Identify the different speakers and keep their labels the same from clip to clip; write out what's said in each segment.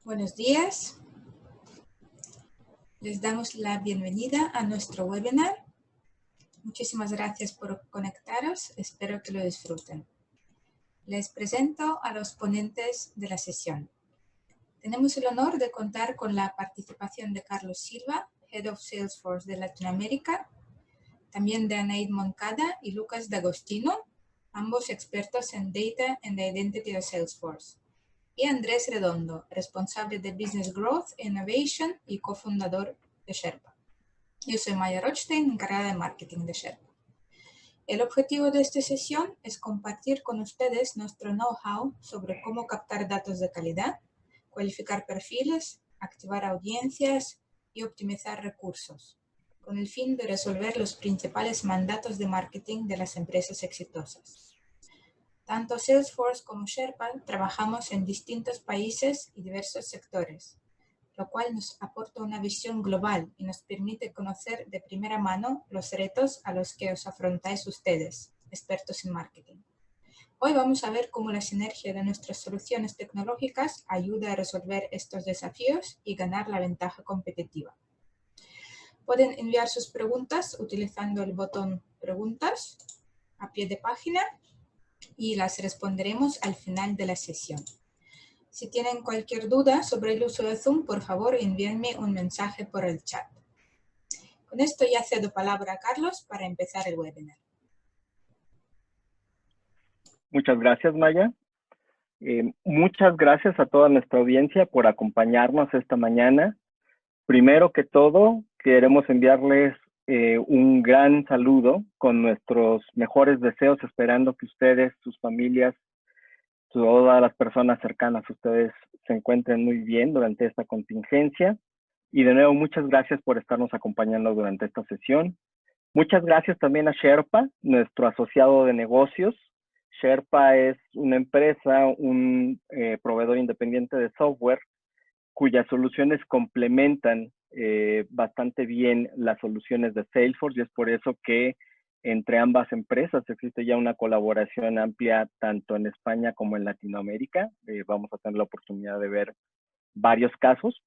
Speaker 1: Buenos días. Les damos la bienvenida a nuestro webinar. Muchísimas gracias por conectaros. Espero que lo disfruten. Les presento a los ponentes de la sesión. Tenemos el honor de contar con la participación de Carlos Silva, Head of Salesforce de Latinoamérica, también de Anaid Moncada y Lucas D'Agostino, ambos expertos en Data and Identity de Salesforce. Y Andrés Redondo, responsable de Business Growth e Innovation y cofundador de Sherpa. Yo soy Maya Rothstein, encargada de marketing de Sherpa. El objetivo de esta sesión es compartir con ustedes nuestro know-how sobre cómo captar datos de calidad, cualificar perfiles, activar audiencias y optimizar recursos, con el fin de resolver los principales mandatos de marketing de las empresas exitosas. Tanto Salesforce como Sherpa trabajamos en distintos países y diversos sectores, lo cual nos aporta una visión global y nos permite conocer de primera mano los retos a los que os afrontáis ustedes, expertos en marketing. Hoy vamos a ver cómo la sinergia de nuestras soluciones tecnológicas ayuda a resolver estos desafíos y ganar la ventaja competitiva. Pueden enviar sus preguntas utilizando el botón Preguntas a pie de página y las responderemos al final de la sesión. Si tienen cualquier duda sobre el uso de Zoom, por favor envíenme un mensaje por el chat. Con esto ya cedo palabra a Carlos para empezar el webinar.
Speaker 2: Muchas gracias, Maya. Muchas gracias a toda nuestra audiencia por acompañarnos esta mañana. Primero que todo, queremos enviarles un gran saludo con nuestros mejores deseos, esperando que ustedes, sus familias, todas las personas cercanas a ustedes se encuentren muy bien durante esta contingencia. Y de nuevo, muchas gracias por estarnos acompañando durante esta sesión. Muchas gracias también a Sherpa, nuestro asociado de negocios. Sherpa es una empresa, un proveedor independiente de software, cuyas soluciones complementan bastante bien las soluciones de Salesforce, y es por eso que entre ambas empresas existe ya una colaboración amplia tanto en España como en Latinoamérica. Vamos a tener la oportunidad de ver varios casos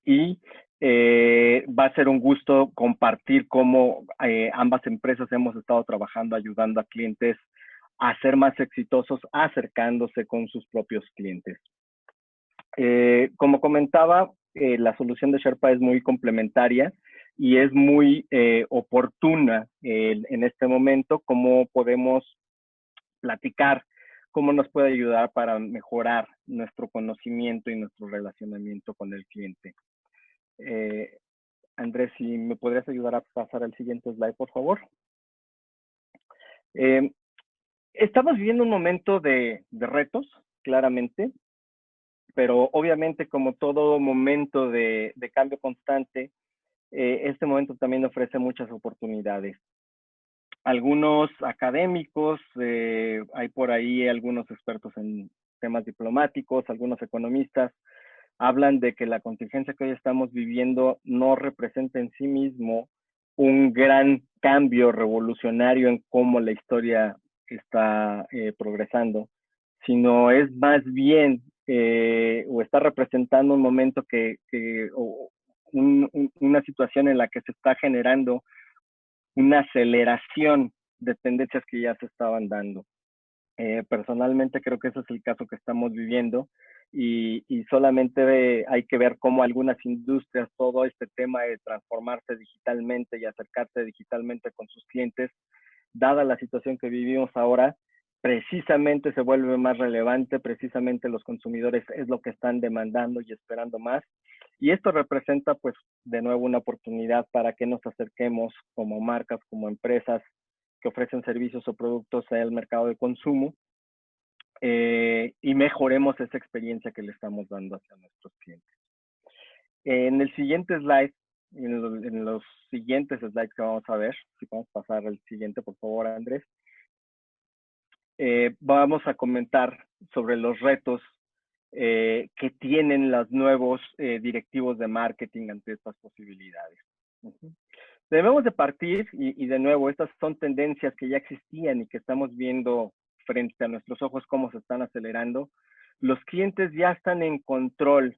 Speaker 2: y va a ser un gusto compartir cómo ambas empresas hemos estado trabajando ayudando a clientes a ser más exitosos, acercándose con sus propios clientes. Como comentaba, la solución de Sherpa es muy complementaria y es muy oportuna en este momento. Cómo podemos platicar, cómo nos puede ayudar para mejorar nuestro conocimiento y nuestro relacionamiento con el cliente. Andrés, si me podrías ayudar a pasar al siguiente slide, por favor. Estamos viviendo un momento de retos, claramente, pero obviamente como todo momento de cambio constante, este momento también ofrece muchas oportunidades. Algunos académicos, hay por ahí algunos expertos en temas diplomáticos, algunos economistas, hablan de que la contingencia que hoy estamos viviendo no representa en sí mismo un gran cambio revolucionario en cómo la historia está progresando, sino es más bien o está representando un momento una situación en la que se está generando una aceleración de tendencias que ya se estaban dando. Personalmente creo que ese es el caso que estamos viviendo y solamente hay que ver cómo algunas industrias, todo este tema de transformarse digitalmente y acercarse digitalmente con sus clientes, dada la situación que vivimos ahora, precisamente se vuelve más relevante, precisamente los consumidores es lo que están demandando y esperando más. Y esto representa, pues, de nuevo una oportunidad para que nos acerquemos como marcas, como empresas que ofrecen servicios o productos al mercado de consumo y mejoremos esa experiencia que le estamos dando hacia nuestros clientes. En el siguiente slide, en los siguientes slides que vamos a ver, si podemos pasar al siguiente, por favor, Andrés, vamos a comentar sobre los retos que tienen los nuevos directivos de marketing ante estas posibilidades. Debemos de partir, y de nuevo, estas son tendencias que ya existían y que estamos viendo frente a nuestros ojos cómo se están acelerando. Los clientes ya están en control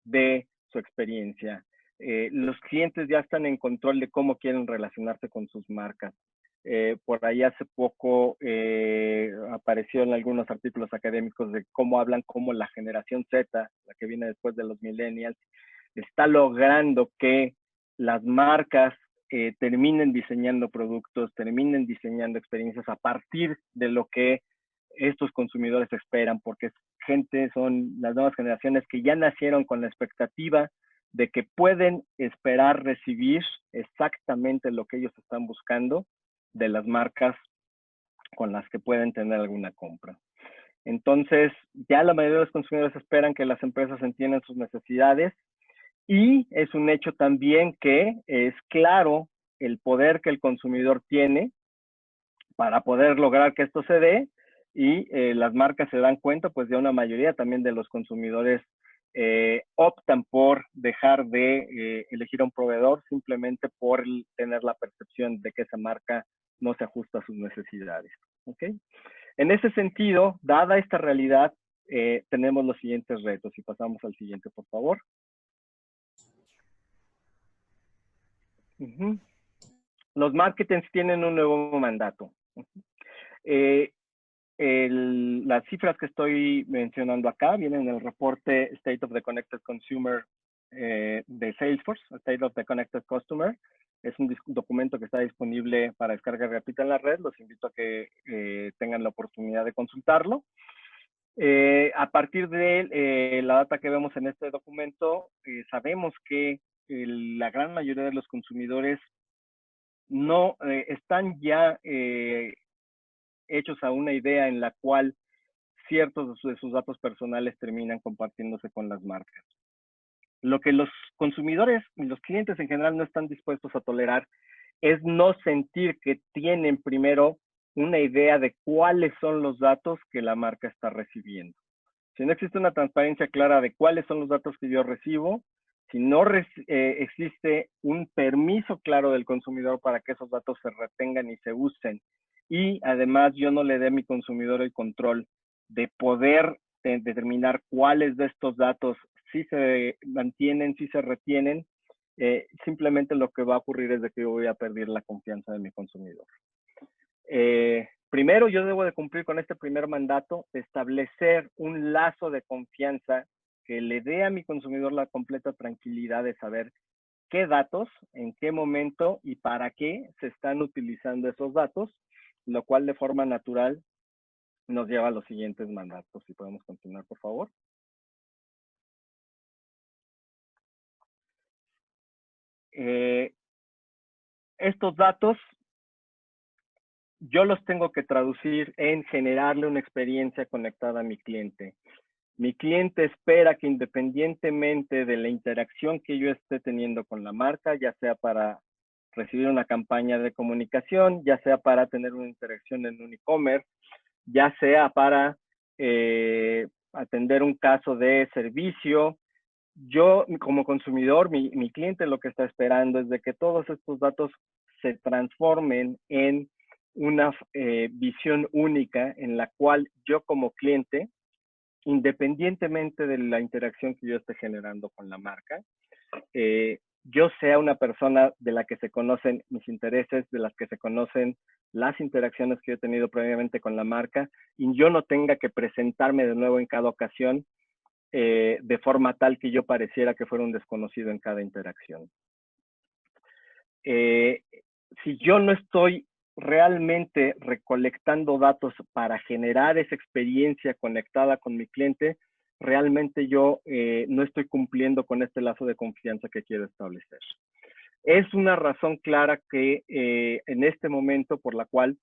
Speaker 2: de su experiencia. Los clientes ya están en control de cómo quieren relacionarse con sus marcas. Por ahí hace poco apareció en algunos artículos académicos de cómo hablan como la generación Z, la que viene después de los millennials, está logrando que las marcas terminen diseñando productos, terminen diseñando experiencias a partir de lo que estos consumidores esperan, porque son las nuevas generaciones que ya nacieron con la expectativa de que pueden esperar recibir exactamente lo que ellos están buscando de las marcas con las que pueden tener alguna compra. Entonces, ya la mayoría de los consumidores esperan que las empresas entiendan sus necesidades, y es un hecho también que es claro el poder que el consumidor tiene para poder lograr que esto se dé, y las marcas se dan cuenta, pues ya una mayoría también de los consumidores optan por dejar de elegir a un proveedor simplemente por tener la percepción de que esa marca no se ajusta a sus necesidades. ¿Okay? En ese sentido, dada esta realidad, tenemos los siguientes retos, y pasamos al siguiente, por favor. Los marketers tienen un nuevo mandato. Las cifras que estoy mencionando acá vienen en el reporte State of the Connected Consumer de Salesforce, State of the Connected Customer. Es un documento que está disponible para descarga gratuita en la red. Los invito a que tengan la oportunidad de consultarlo. A partir de la data que vemos en este documento, sabemos que la gran mayoría de los consumidores no están ya hechos a una idea en la cual ciertos de sus datos personales terminan compartiéndose con las marcas. Lo que los consumidores y los clientes en general no están dispuestos a tolerar es no sentir que tienen primero una idea de cuáles son los datos que la marca está recibiendo. Si no existe una transparencia clara de cuáles son los datos que yo recibo, si no existe un permiso claro del consumidor para que esos datos se retengan y se usen, y además yo no le dé a mi consumidor el control de poder determinar cuáles de estos datos sí se mantienen, sí se retienen, simplemente lo que va a ocurrir es de que yo voy a perder la confianza de mi consumidor. Primero, yo debo de cumplir con este primer mandato, establecer un lazo de confianza que le dé a mi consumidor la completa tranquilidad de saber qué datos, en qué momento y para qué se están utilizando esos datos, lo cual de forma natural nos lleva a los siguientes mandatos. Si podemos continuar, por favor. Estos datos yo los tengo que traducir en generarle una experiencia conectada a mi cliente. Mi cliente espera que independientemente de la interacción que yo esté teniendo con la marca, ya sea para recibir una campaña de comunicación, ya sea para tener una interacción en un e-commerce, ya sea para atender un caso de servicio, yo como consumidor, mi cliente lo que está esperando es de que todos estos datos se transformen en una visión única en la cual yo como cliente, independientemente de la interacción que yo esté generando con la marca, yo sea una persona de la que se conocen mis intereses, de las que se conocen las interacciones que yo he tenido previamente con la marca, y yo no tenga que presentarme de nuevo en cada ocasión de forma tal que yo pareciera que fuera un desconocido en cada interacción. Si yo no estoy realmente recolectando datos para generar esa experiencia conectada con mi cliente, realmente yo no estoy cumpliendo con este lazo de confianza que quiero establecer. Es una razón clara que en este momento por la cual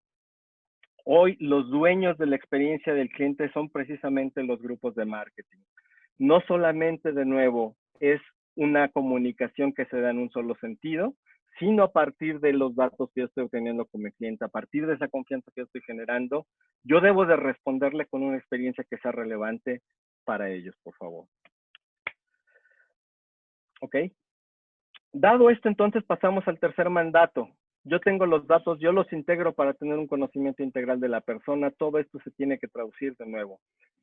Speaker 2: hoy los dueños de la experiencia del cliente son precisamente los grupos de marketing. No solamente, de nuevo, es una comunicación que se da en un solo sentido, sino a partir de los datos que yo estoy obteniendo con mi cliente, a partir de esa confianza que yo estoy generando, yo debo de responderle con una experiencia que sea relevante para ellos, por favor. ¿Ok? Dado esto, entonces pasamos al tercer mandato. Yo tengo los datos, yo los integro para tener un conocimiento integral de la persona. Todo esto se tiene que traducir de nuevo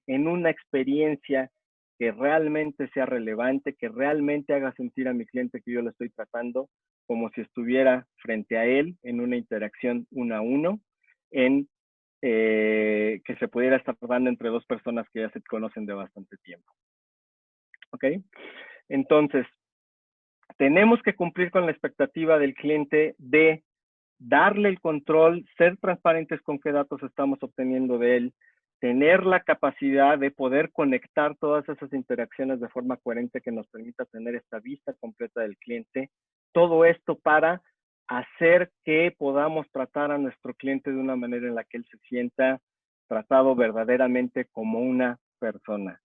Speaker 2: en una experiencia que realmente sea relevante, que realmente haga sentir a mi cliente que yo lo estoy tratando como si estuviera frente a él en una interacción 1 a 1, que se pudiera estar dando entre dos personas que ya se conocen de bastante tiempo. ¿Ok? Entonces, tenemos que cumplir con la expectativa del cliente de darle el control, ser transparentes con qué datos estamos obteniendo de él, tener la capacidad de poder conectar todas esas interacciones de forma coherente que nos permita tener esta vista completa del cliente. Todo esto para hacer que podamos tratar a nuestro cliente de una manera en la que él se sienta tratado verdaderamente como una persona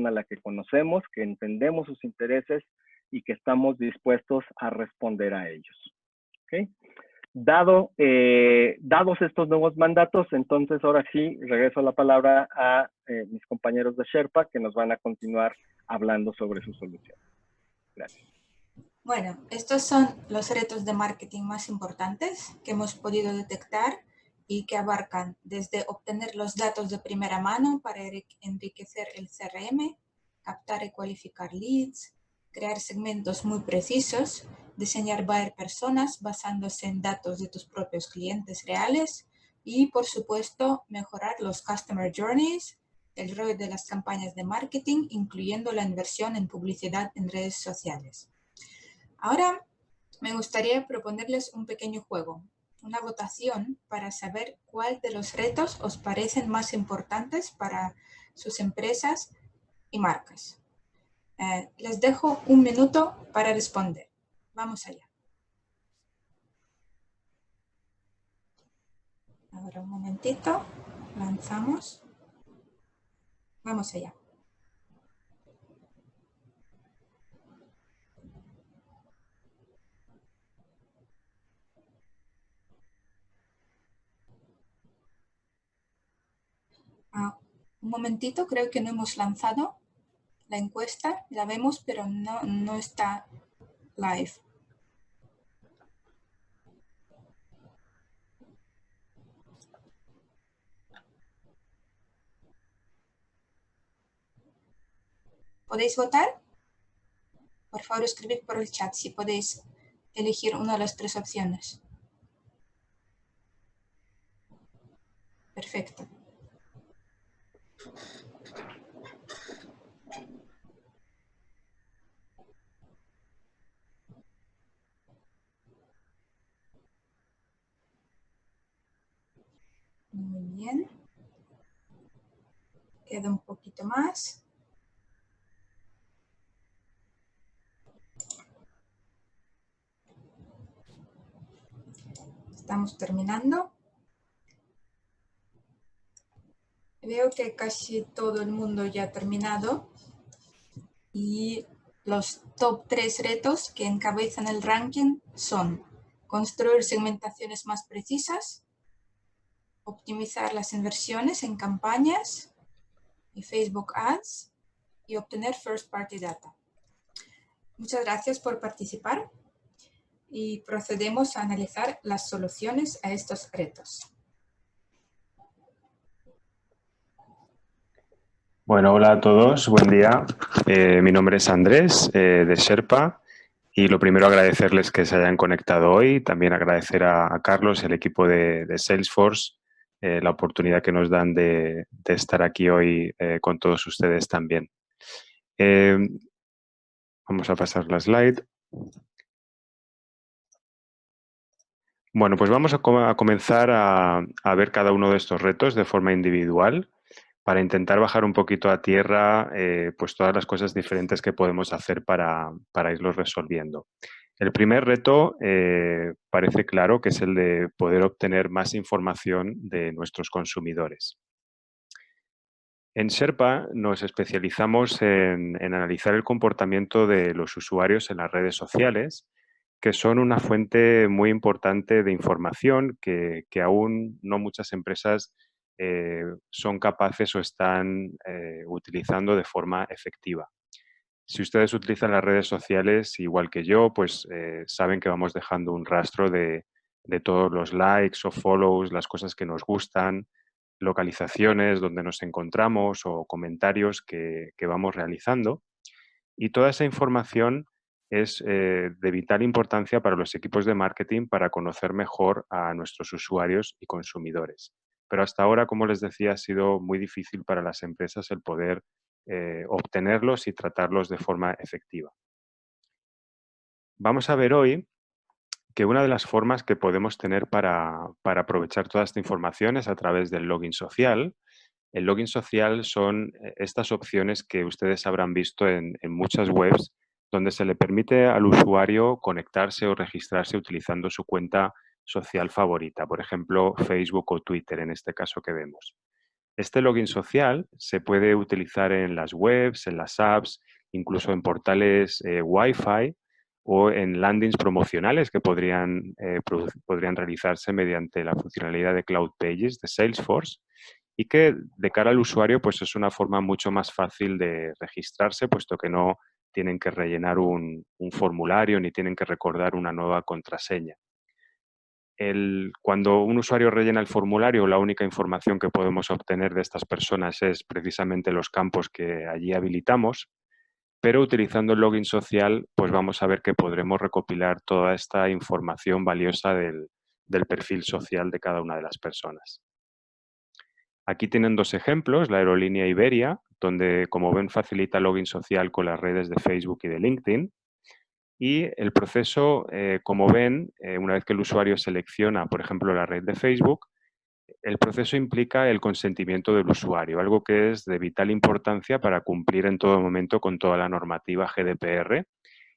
Speaker 2: a la que conocemos, que entendemos sus intereses y que estamos dispuestos a responder a ellos. ¿Okay? Dados estos nuevos mandatos, entonces ahora sí regreso la palabra a mis compañeros de Sherpa que nos van a continuar hablando sobre su solución. Gracias.
Speaker 1: Bueno, estos son los retos de marketing más importantes que hemos podido detectar y que abarcan desde obtener los datos de primera mano para enriquecer el CRM, captar y cualificar leads, crear segmentos muy precisos, diseñar buyer personas basándose en datos de tus propios clientes reales y, por supuesto, mejorar los customer journeys, el ROI de las campañas de marketing, incluyendo la inversión en publicidad en redes sociales. Ahora me gustaría proponerles un pequeño juego, una votación para saber cuál de los retos os parecen más importantes para sus empresas y marcas. Les dejo un minuto para responder. Vamos allá. Ahora un momentito, lanzamos. Vamos allá. Un momentito, creo que no hemos lanzado la encuesta, la vemos, pero no está live. ¿Podéis votar? Por favor, escribid por el chat si podéis elegir una de las tres opciones. Perfecto. Muy bien. Queda un poquito más. Estamos terminando. Veo que casi todo el mundo ya ha terminado. Y los top 3 retos que encabezan el ranking son construir segmentaciones más precisas, optimizar las inversiones en campañas y Facebook Ads y obtener First Party Data. Muchas gracias por participar y procedemos a analizar las soluciones a estos retos.
Speaker 3: Bueno, hola a todos, buen día. Mi nombre es Andrés, de Sherpa, y lo primero agradecerles que se hayan conectado hoy, también agradecer a Carlos y al equipo de Salesforce la oportunidad que nos dan de estar aquí hoy con todos ustedes también. Vamos a pasar la slide. Bueno, pues vamos a comenzar a ver cada uno de estos retos de forma individual, para intentar bajar un poquito a tierra pues todas las cosas diferentes que podemos hacer para irlos resolviendo. El primer reto parece claro que es el de poder obtener más información de nuestros consumidores. En Sherpa nos especializamos en analizar el comportamiento de los usuarios en las redes sociales, que son una fuente muy importante de información que aún no muchas empresas son capaces o están utilizando de forma efectiva. Si ustedes utilizan las redes sociales, igual que yo, pues saben que vamos dejando un rastro de todos los likes o follows, las cosas que nos gustan, localizaciones donde nos encontramos o comentarios que vamos realizando. Y toda esa información es de vital importancia para los equipos de marketing para conocer mejor a nuestros usuarios y consumidores. Pero hasta ahora, como les decía, ha sido muy difícil para las empresas el poder obtenerlos y tratarlos de forma efectiva. Vamos a ver hoy que una de las formas que podemos tener para aprovechar toda esta información es a través del login social. El login social son estas opciones que ustedes habrán visto en muchas webs donde se le permite al usuario conectarse o registrarse utilizando su cuenta social favorita, por ejemplo, Facebook o Twitter en este caso que vemos. Este login social se puede utilizar en las webs, en las apps, incluso en portales Wi-Fi o en landings promocionales que podrían realizarse mediante la funcionalidad de Cloud Pages de Salesforce y que de cara al usuario pues es una forma mucho más fácil de registrarse, puesto que no tienen que rellenar un formulario ni tienen que recordar una nueva contraseña. Cuando un usuario rellena el formulario, la única información que podemos obtener de estas personas es precisamente los campos que allí habilitamos, pero utilizando el login social, pues vamos a ver que podremos recopilar toda esta información valiosa del perfil social de cada una de las personas. Aquí tienen dos ejemplos, la aerolínea Iberia, donde, como ven, facilita login social con las redes de Facebook y de LinkedIn. Y el proceso, como ven, una vez que el usuario selecciona, por ejemplo, la red de Facebook, el proceso implica el consentimiento del usuario, algo que es de vital importancia para cumplir en todo momento con toda la normativa GDPR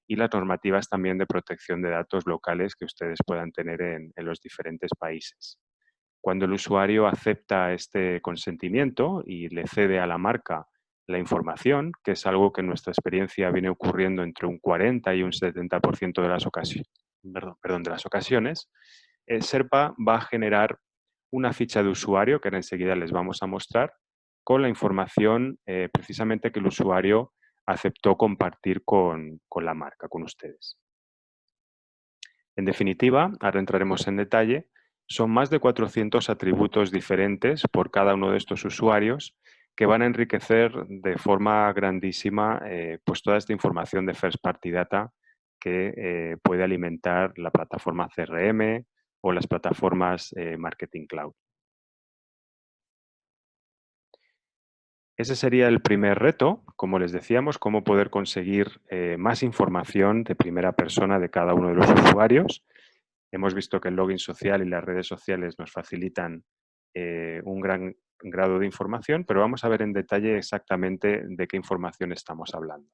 Speaker 3: y las normativas también de protección de datos locales que ustedes puedan tener en los diferentes países. Cuando el usuario acepta este consentimiento y le cede a la marca la información, que es algo que en nuestra experiencia viene ocurriendo entre un 40 y un 70% de las ocasiones, Sherpa va a generar una ficha de usuario, que ahora enseguida les vamos a mostrar, con la información precisamente que el usuario aceptó compartir con la marca, con ustedes. En definitiva, ahora entraremos en detalle, son más de 400 atributos diferentes por cada uno de estos usuarios que van a enriquecer de forma grandísima pues toda esta información de First Party Data que puede alimentar la plataforma CRM o las plataformas Marketing Cloud. Ese sería el primer reto, como les decíamos, cómo poder conseguir más información de primera persona de cada uno de los usuarios. Hemos visto que el login social y las redes sociales nos facilitan un gran grado de información, pero vamos a ver en detalle exactamente de qué información estamos hablando.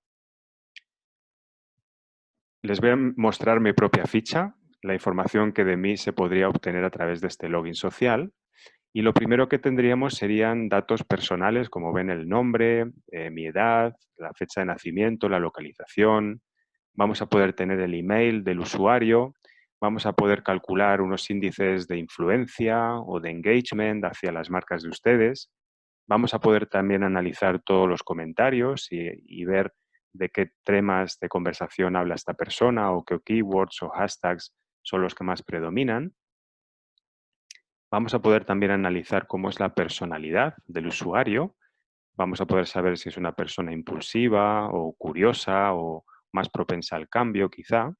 Speaker 3: Les voy a mostrar mi propia ficha, la información que de mí se podría obtener a través de este login social. Y lo primero que tendríamos serían datos personales, como ven el nombre, mi edad, la fecha de nacimiento, la localización. Vamos a poder tener el email del usuario. Vamos a poder calcular unos índices de influencia o de engagement hacia las marcas de ustedes. Vamos a poder también analizar todos los comentarios y ver de qué temas de conversación habla esta persona o qué keywords o hashtags son los que más predominan. Vamos a poder también analizar cómo es la personalidad del usuario. Vamos a poder saber si es una persona impulsiva o curiosa o más propensa al cambio, quizá.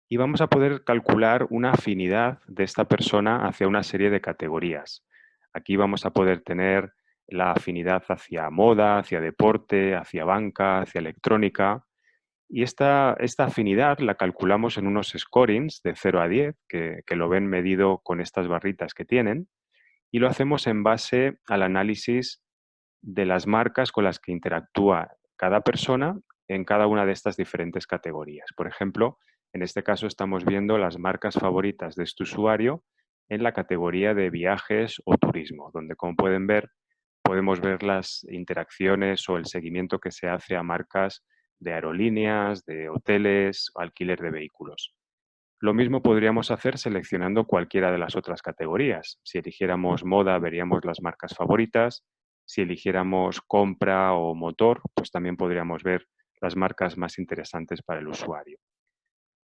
Speaker 3: Y vamos a poder calcular una afinidad de esta persona hacia una serie de categorías. Aquí vamos a poder tener la afinidad hacia moda, hacia deporte, hacia banca, hacia electrónica. Y esta afinidad la calculamos en unos scorings de 0 a 10, que lo ven medido con estas barritas que tienen, y lo hacemos en base al análisis de las marcas con las que interactúa cada persona en cada una de estas diferentes categorías. Por ejemplo, en este caso estamos viendo las marcas favoritas de este usuario en la categoría de viajes o turismo, donde, como pueden ver, podemos ver las interacciones o el seguimiento que se hace a marcas de aerolíneas, de hoteles o alquiler de vehículos. Lo mismo podríamos hacer seleccionando cualquiera de las otras categorías. Si eligiéramos moda, veríamos las marcas favoritas. Si eligiéramos compra o motor, pues también podríamos ver las marcas más interesantes para el usuario.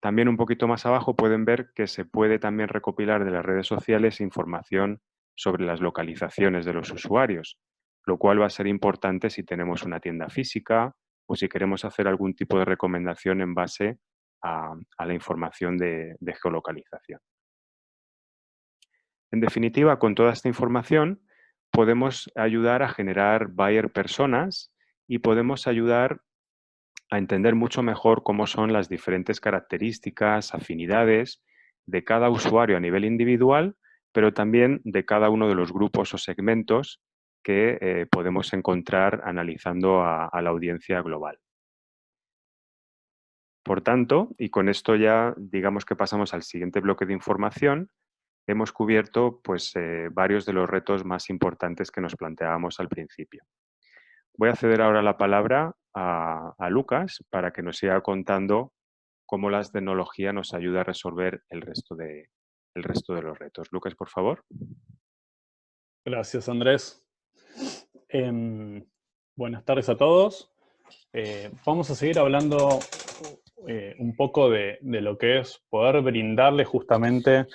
Speaker 3: También un poquito más abajo pueden ver que se puede también recopilar de las redes sociales información sobre las localizaciones de los usuarios, lo cual va a ser importante si tenemos una tienda física o si queremos hacer algún tipo de recomendación en base a la información de geolocalización. En definitiva, con toda esta información podemos ayudar a generar buyer personas y podemos ayudar a entender mucho mejor cómo son las diferentes características, afinidades de cada usuario a nivel individual, pero también de cada uno de los grupos o segmentos que podemos encontrar analizando a la audiencia global. Por tanto, y con esto ya digamos que pasamos al siguiente bloque de información, hemos cubierto pues, varios de los retos más importantes que nos planteábamos al principio. Voy a ceder ahora la palabra a Lucas para que nos siga contando cómo la tecnología nos ayuda a resolver el resto de los retos. Lucas, por favor.
Speaker 4: Gracias, Andrés. Buenas tardes a todos. Vamos a seguir hablando un poco de lo que es poder brindarle justamente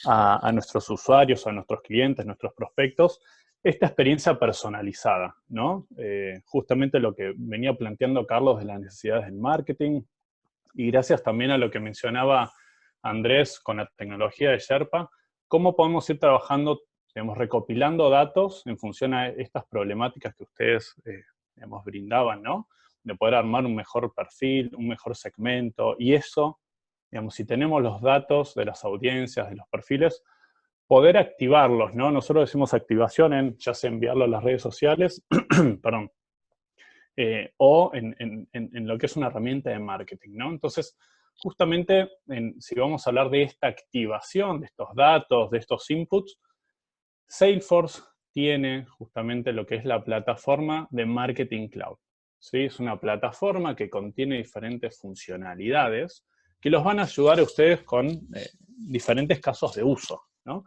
Speaker 4: a nuestros usuarios, a nuestros clientes, nuestros prospectos, esta experiencia personalizada, ¿no? Justamente lo que venía planteando Carlos de las necesidades del marketing, y gracias también a lo que mencionaba Andrés con la tecnología de Sherpa, cómo podemos ir trabajando, digamos, recopilando datos en función a estas problemáticas que ustedes, digamos, brindaban, ¿no? De poder armar un mejor perfil, un mejor segmento, y eso, digamos, si tenemos los datos de las audiencias, de los perfiles, poder activarlos, ¿no? Nosotros decimos activación en, ya sea enviarlo a las redes sociales, perdón, o en lo que es una herramienta de marketing, ¿no? Entonces, justamente, si vamos a hablar de esta activación, de estos datos, de estos inputs, Salesforce tiene justamente lo que es la plataforma de Marketing Cloud, ¿sí? Es una plataforma que contiene diferentes funcionalidades que los van a ayudar a ustedes con diferentes casos de uso, ¿no?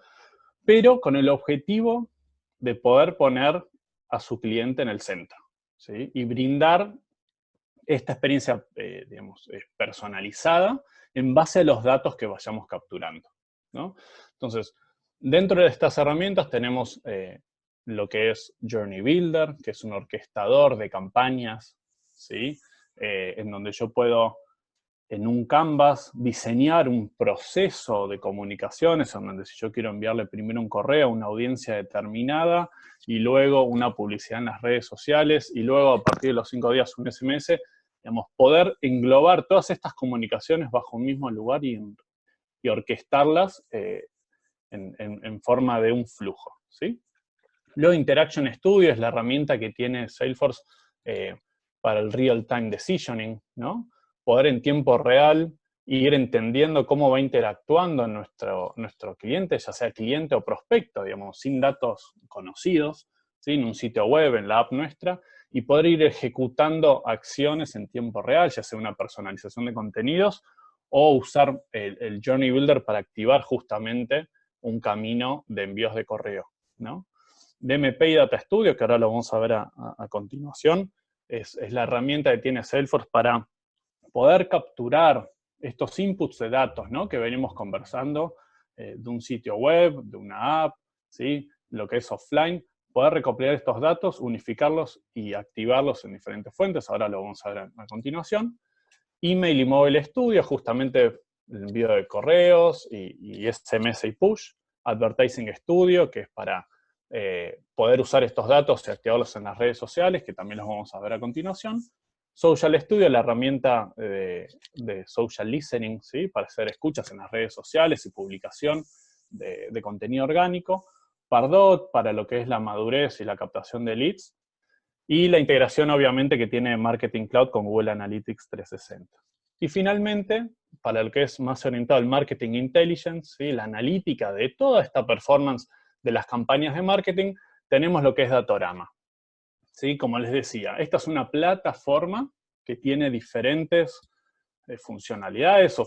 Speaker 4: Pero con el objetivo de poder poner a su cliente en el centro, ¿sí? Y brindar esta experiencia, digamos, personalizada en base a los datos que vayamos capturando, ¿no? Entonces, dentro de estas herramientas tenemos lo que es Journey Builder, que es un orquestador de campañas, ¿sí? En donde yo puedo, en un Canvas, diseñar un proceso de comunicaciones, en donde si yo quiero enviarle primero un correo a una audiencia determinada, y luego una publicidad en las redes sociales, y luego a partir de los 5 días un SMS, digamos, poder englobar todas estas comunicaciones bajo un mismo lugar y orquestarlas en forma de un flujo, ¿sí? Luego Interaction Studio es la herramienta que tiene Salesforce para el real-time decisioning, ¿no? Poder en tiempo real ir entendiendo cómo va interactuando nuestro cliente, ya sea cliente o prospecto, digamos, sin datos conocidos, ¿sí? En un sitio web, en la app nuestra, y poder ir ejecutando acciones en tiempo real, ya sea una personalización de contenidos o usar el Journey Builder para activar justamente un camino de envíos de correo, ¿no? DMP y Data Studio, que ahora lo vamos a ver a continuación, es la herramienta que tiene Salesforce para poder capturar estos inputs de datos, ¿no? Que venimos conversando de un sitio web, de una app, ¿sí? Lo que es offline, poder recopilar estos datos, unificarlos y activarlos en diferentes fuentes. Ahora lo vamos a ver a continuación. Email y Mobile Studio, justamente el envío de correos y SMS y push. Advertising Studio, que es para poder usar estos datos y activarlos en las redes sociales, que también los vamos a ver a continuación. Social Studio, la herramienta de social listening, ¿sí? Para hacer escuchas en las redes sociales y publicación de contenido orgánico. Pardot, para lo que es la madurez y la captación de leads. Y la integración, obviamente, que tiene Marketing Cloud con Google Analytics 360. Y finalmente, para lo que es más orientado al Marketing Intelligence, ¿sí? La analítica de toda esta performance de las campañas de marketing, tenemos lo que es Datorama, ¿sí? Como les decía, esta es una plataforma que tiene diferentes funcionalidades o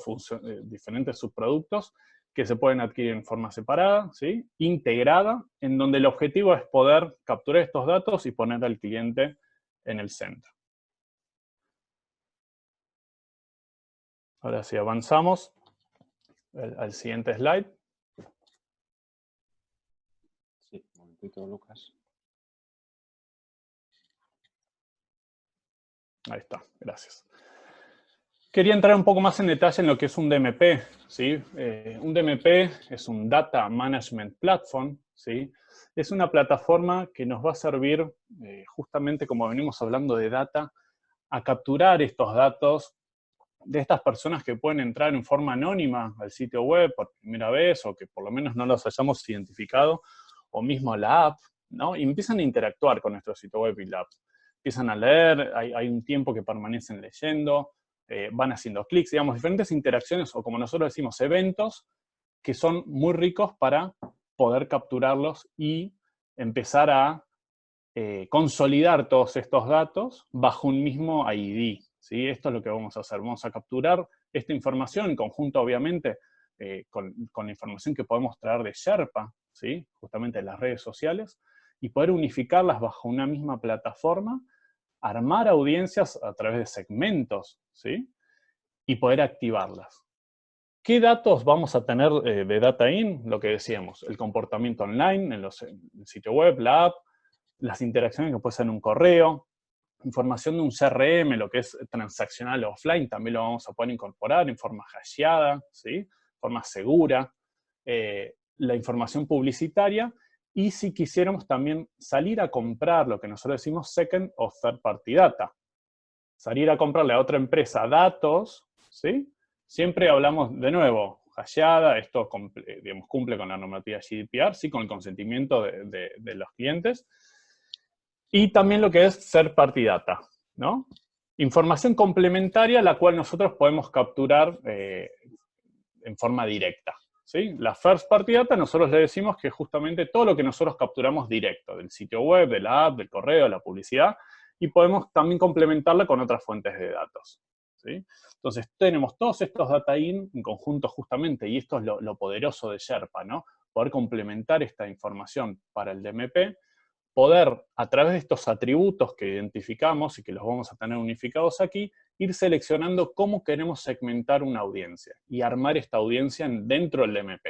Speaker 4: diferentes subproductos que se pueden adquirir en forma separada, ¿sí? Integrada, en donde el objetivo es poder capturar estos datos y poner al cliente en el centro. Ahora sí, avanzamos al siguiente slide.
Speaker 3: poquito, Lucas.
Speaker 4: Ahí está, gracias. Quería entrar un poco más en detalle en lo que es un DMP, ¿sí? Un DMP es un Data Management Platform, ¿sí? Es una plataforma que nos va a servir, justamente como venimos hablando de data, a capturar estos datos de estas personas que pueden entrar en forma anónima al sitio web por primera vez, o que por lo menos no los hayamos identificado, o mismo la app, ¿no? Y empiezan a interactuar con nuestro sitio web y la app. Empiezan a leer, hay un tiempo que permanecen leyendo, van haciendo clics, digamos, diferentes interacciones, o como nosotros decimos, eventos, que son muy ricos para poder capturarlos y empezar a consolidar todos estos datos bajo un mismo ID, ¿sí? Esto es lo que vamos a hacer. Vamos a capturar esta información en conjunto, obviamente, con la información que podemos traer de Sherpa, ¿sí? Justamente de las redes sociales, y poder unificarlas bajo una misma plataforma, armar audiencias a través de segmentos, ¿sí? Y poder activarlas. ¿Qué datos vamos a tener de Data In? Lo que decíamos, el comportamiento online en el sitio web, la app, las interacciones que puede ser en un correo, información de un CRM, lo que es transaccional offline, también lo vamos a poder incorporar en forma hasheada, ¿sí? Forma segura, la información publicitaria, y si quisiéramos también salir a comprar lo que nosotros decimos second o third party data. Salir a comprarle a otra empresa datos, ¿sí? Siempre hablamos, de nuevo, hasheada, esto digamos, cumple con la normativa GDPR, ¿sí? Con el consentimiento de los clientes. Y también lo que es third party data, ¿no? Información complementaria, la cual nosotros podemos capturar en forma directa, ¿sí? La first party data, nosotros le decimos que justamente todo lo que nosotros capturamos directo, del sitio web, de la app, del correo, de la publicidad, y podemos también complementarla con otras fuentes de datos, ¿sí? Entonces, tenemos todos estos data in conjunto justamente, y esto es lo poderoso de Sherpa, ¿no? Poder complementar esta información para el DMP, poder, a través de estos atributos que identificamos y que los vamos a tener unificados aquí, ir seleccionando cómo queremos segmentar una audiencia y armar esta audiencia dentro del DMP.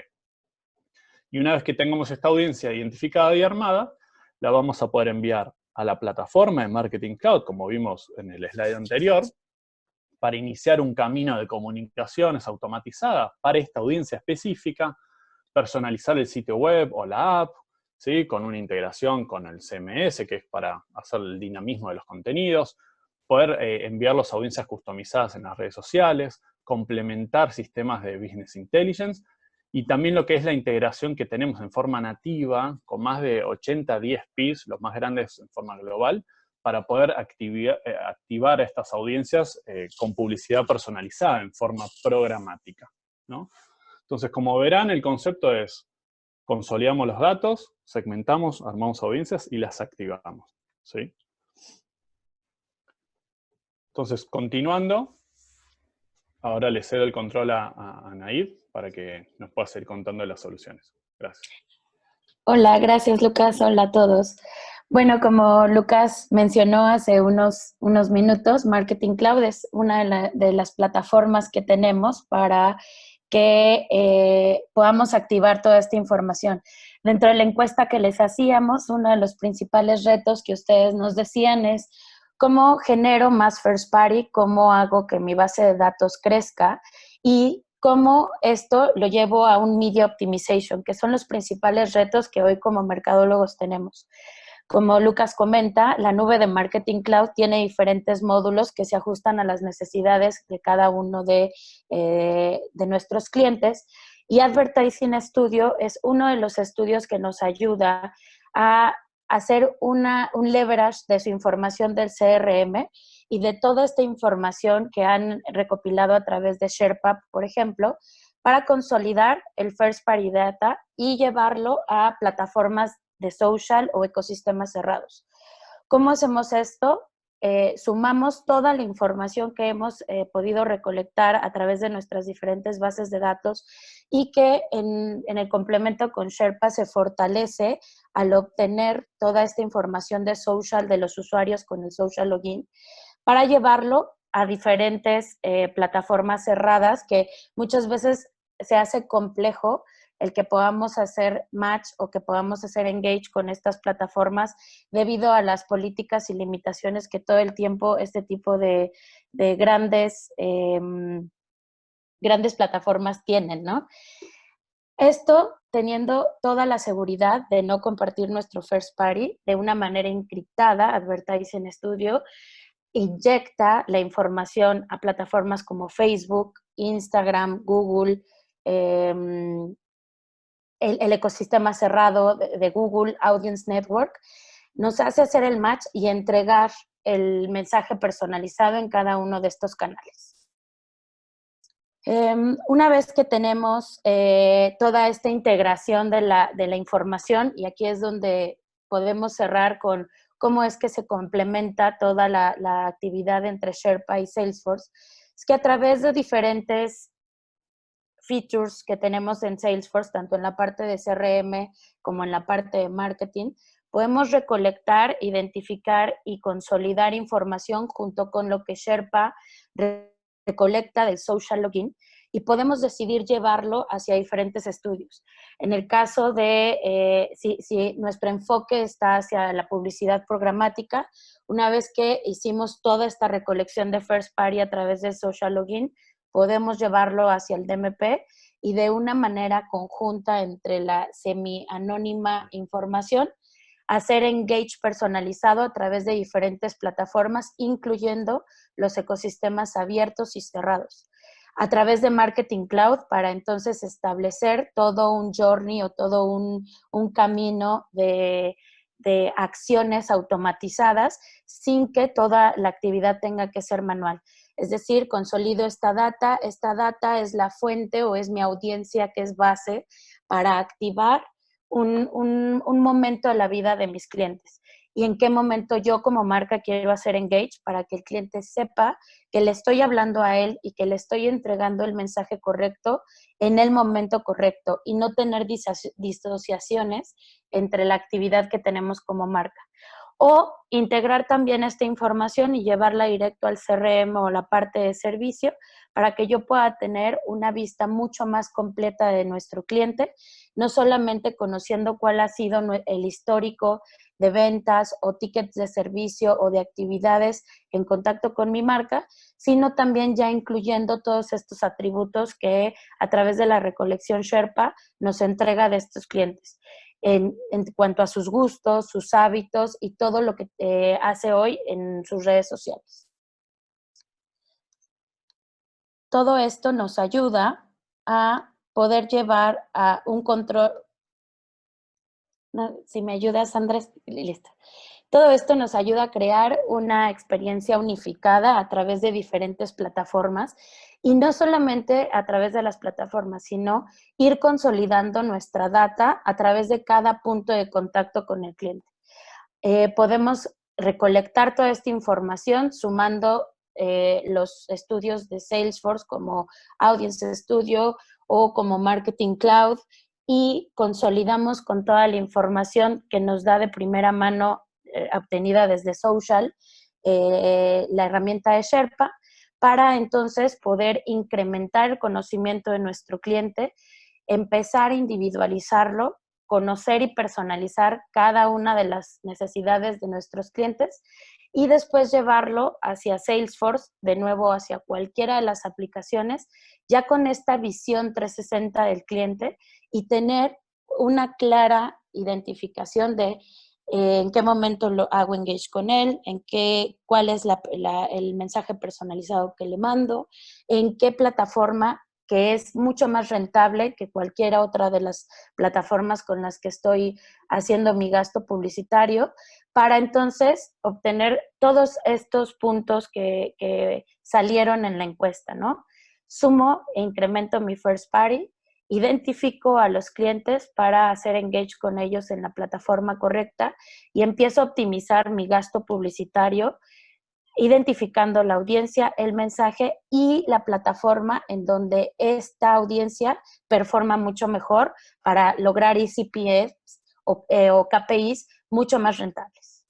Speaker 4: Y una vez que tengamos esta audiencia identificada y armada, la vamos a poder enviar a la plataforma de Marketing Cloud, como vimos en el slide anterior, para iniciar un camino de comunicaciones automatizada para esta audiencia específica, personalizar el sitio web o la app, ¿sí? Con una integración con el CMS, que es para hacer el dinamismo de los contenidos, poder enviarlos a audiencias customizadas en las redes sociales, complementar sistemas de Business Intelligence, y también lo que es la integración que tenemos en forma nativa, con más de 80 DSPs, los más grandes en forma global, para poder activar a estas audiencias con publicidad personalizada en forma programática, ¿no? Entonces, como verán, el concepto es: consolidamos los datos, segmentamos, armamos audiencias y las activamos, ¿sí? Entonces, continuando, ahora le cedo el control a Naid para que nos pueda seguir contando las soluciones. Gracias.
Speaker 5: Hola, gracias Lucas. Hola a todos. Bueno, como Lucas mencionó hace unos minutos, Marketing Cloud es una de las plataformas que tenemos para que podamos activar toda esta información. Dentro de la encuesta que les hacíamos, uno de los principales retos que ustedes nos decían es: ¿cómo genero más first party? ¿Cómo hago que mi base de datos crezca? Y cómo esto lo llevo a un media optimization, que son los principales retos que hoy como mercadólogos tenemos. Como Lucas comenta, la nube de Marketing Cloud tiene diferentes módulos que se ajustan a las necesidades de cada uno de nuestros clientes, y Advertising Studio es uno de los estudios que nos ayuda a hacer un leverage de su información del CRM y de toda esta información que han recopilado a través de Sherpa, por ejemplo, para consolidar el first party data y llevarlo a plataformas de social o ecosistemas cerrados. ¿Cómo hacemos esto? Sumamos toda la información que hemos podido recolectar a través de nuestras diferentes bases de datos, y que en el complemento con Sherpa se fortalece al obtener toda esta información de social de los usuarios con el social login, para llevarlo a diferentes plataformas cerradas, que muchas veces se hace complejo el que podamos hacer match o que podamos hacer engage con estas plataformas debido a las políticas y limitaciones que todo el tiempo este tipo de grandes plataformas tienen, ¿no? Esto teniendo toda la seguridad de no compartir nuestro first party de una manera encriptada, Advertising Studio inyecta la información a plataformas como Facebook, Instagram, Google, el ecosistema cerrado de Google, Audience Network, nos hace hacer el match y entregar el mensaje personalizado en cada uno de estos canales. Una vez que tenemos toda esta integración de la información, y aquí es donde podemos cerrar con cómo es que se complementa toda la actividad entre Sherpa y Salesforce, es que a través de diferentes features que tenemos en Salesforce, tanto en la parte de CRM como en la parte de marketing, podemos recolectar, identificar y consolidar información junto con lo que Sherpa recolecta del social login y podemos decidir llevarlo hacia diferentes estudios. En el caso de, si nuestro enfoque está hacia la publicidad programática, una vez que hicimos toda esta recolección de first party a través del social login, podemos llevarlo hacia el DMP y de una manera conjunta entre la semi-anónima información, hacer engage personalizado a través de diferentes plataformas, incluyendo los ecosistemas abiertos y cerrados. A través de Marketing Cloud para entonces establecer todo un journey o todo un camino de acciones automatizadas sin que toda la actividad tenga que ser manual. Es decir, consolido esta data es la fuente o es mi audiencia que es base para activar un momento de la vida de mis clientes. Y en qué momento yo como marca quiero hacer engage para que el cliente sepa que le estoy hablando a él y que le estoy entregando el mensaje correcto en el momento correcto y no tener disociaciones entre la actividad que tenemos como marca. O integrar también esta información y llevarla directo al CRM o la parte de servicio para que yo pueda tener una vista mucho más completa de nuestro cliente, no solamente conociendo cuál ha sido el histórico de ventas o tickets de servicio o de actividades en contacto con mi marca, sino también ya incluyendo todos estos atributos que a través de la recolección Sherpa nos entrega de estos clientes. En cuanto a sus gustos, sus hábitos y todo lo que hace hoy en sus redes sociales. Todo esto nos ayuda a poder llevar a un control. No, si me ayudas, Andrés, listo. Todo esto nos ayuda a crear una experiencia unificada a través de diferentes plataformas y no solamente a través de las plataformas, sino ir consolidando nuestra data a través de cada punto de contacto con el cliente. Podemos recolectar toda esta información sumando los estudios de Salesforce como Audience Studio o como Marketing Cloud y consolidamos con toda la información que nos da de primera mano obtenida desde Social, la herramienta de Sherpa, para entonces poder incrementar el conocimiento de nuestro cliente, empezar a individualizarlo, conocer y personalizar cada una de las necesidades de nuestros clientes y después llevarlo hacia Salesforce, de nuevo hacia cualquiera de las aplicaciones, ya con esta visión 360 del cliente y tener una clara identificación de en qué momento lo hago engage con él, cuál es el mensaje personalizado que le mando, en qué plataforma, que es mucho más rentable que cualquier otra de las plataformas con las que estoy haciendo mi gasto publicitario, para entonces obtener todos estos puntos que salieron en la encuesta, ¿no? Sumo e incremento mi first party, identifico a los clientes para hacer engage con ellos en la plataforma correcta y empiezo a optimizar mi gasto publicitario, identificando la audiencia, el mensaje y la plataforma en donde esta audiencia performa mucho mejor para lograr ECPs o KPIs mucho más rentables.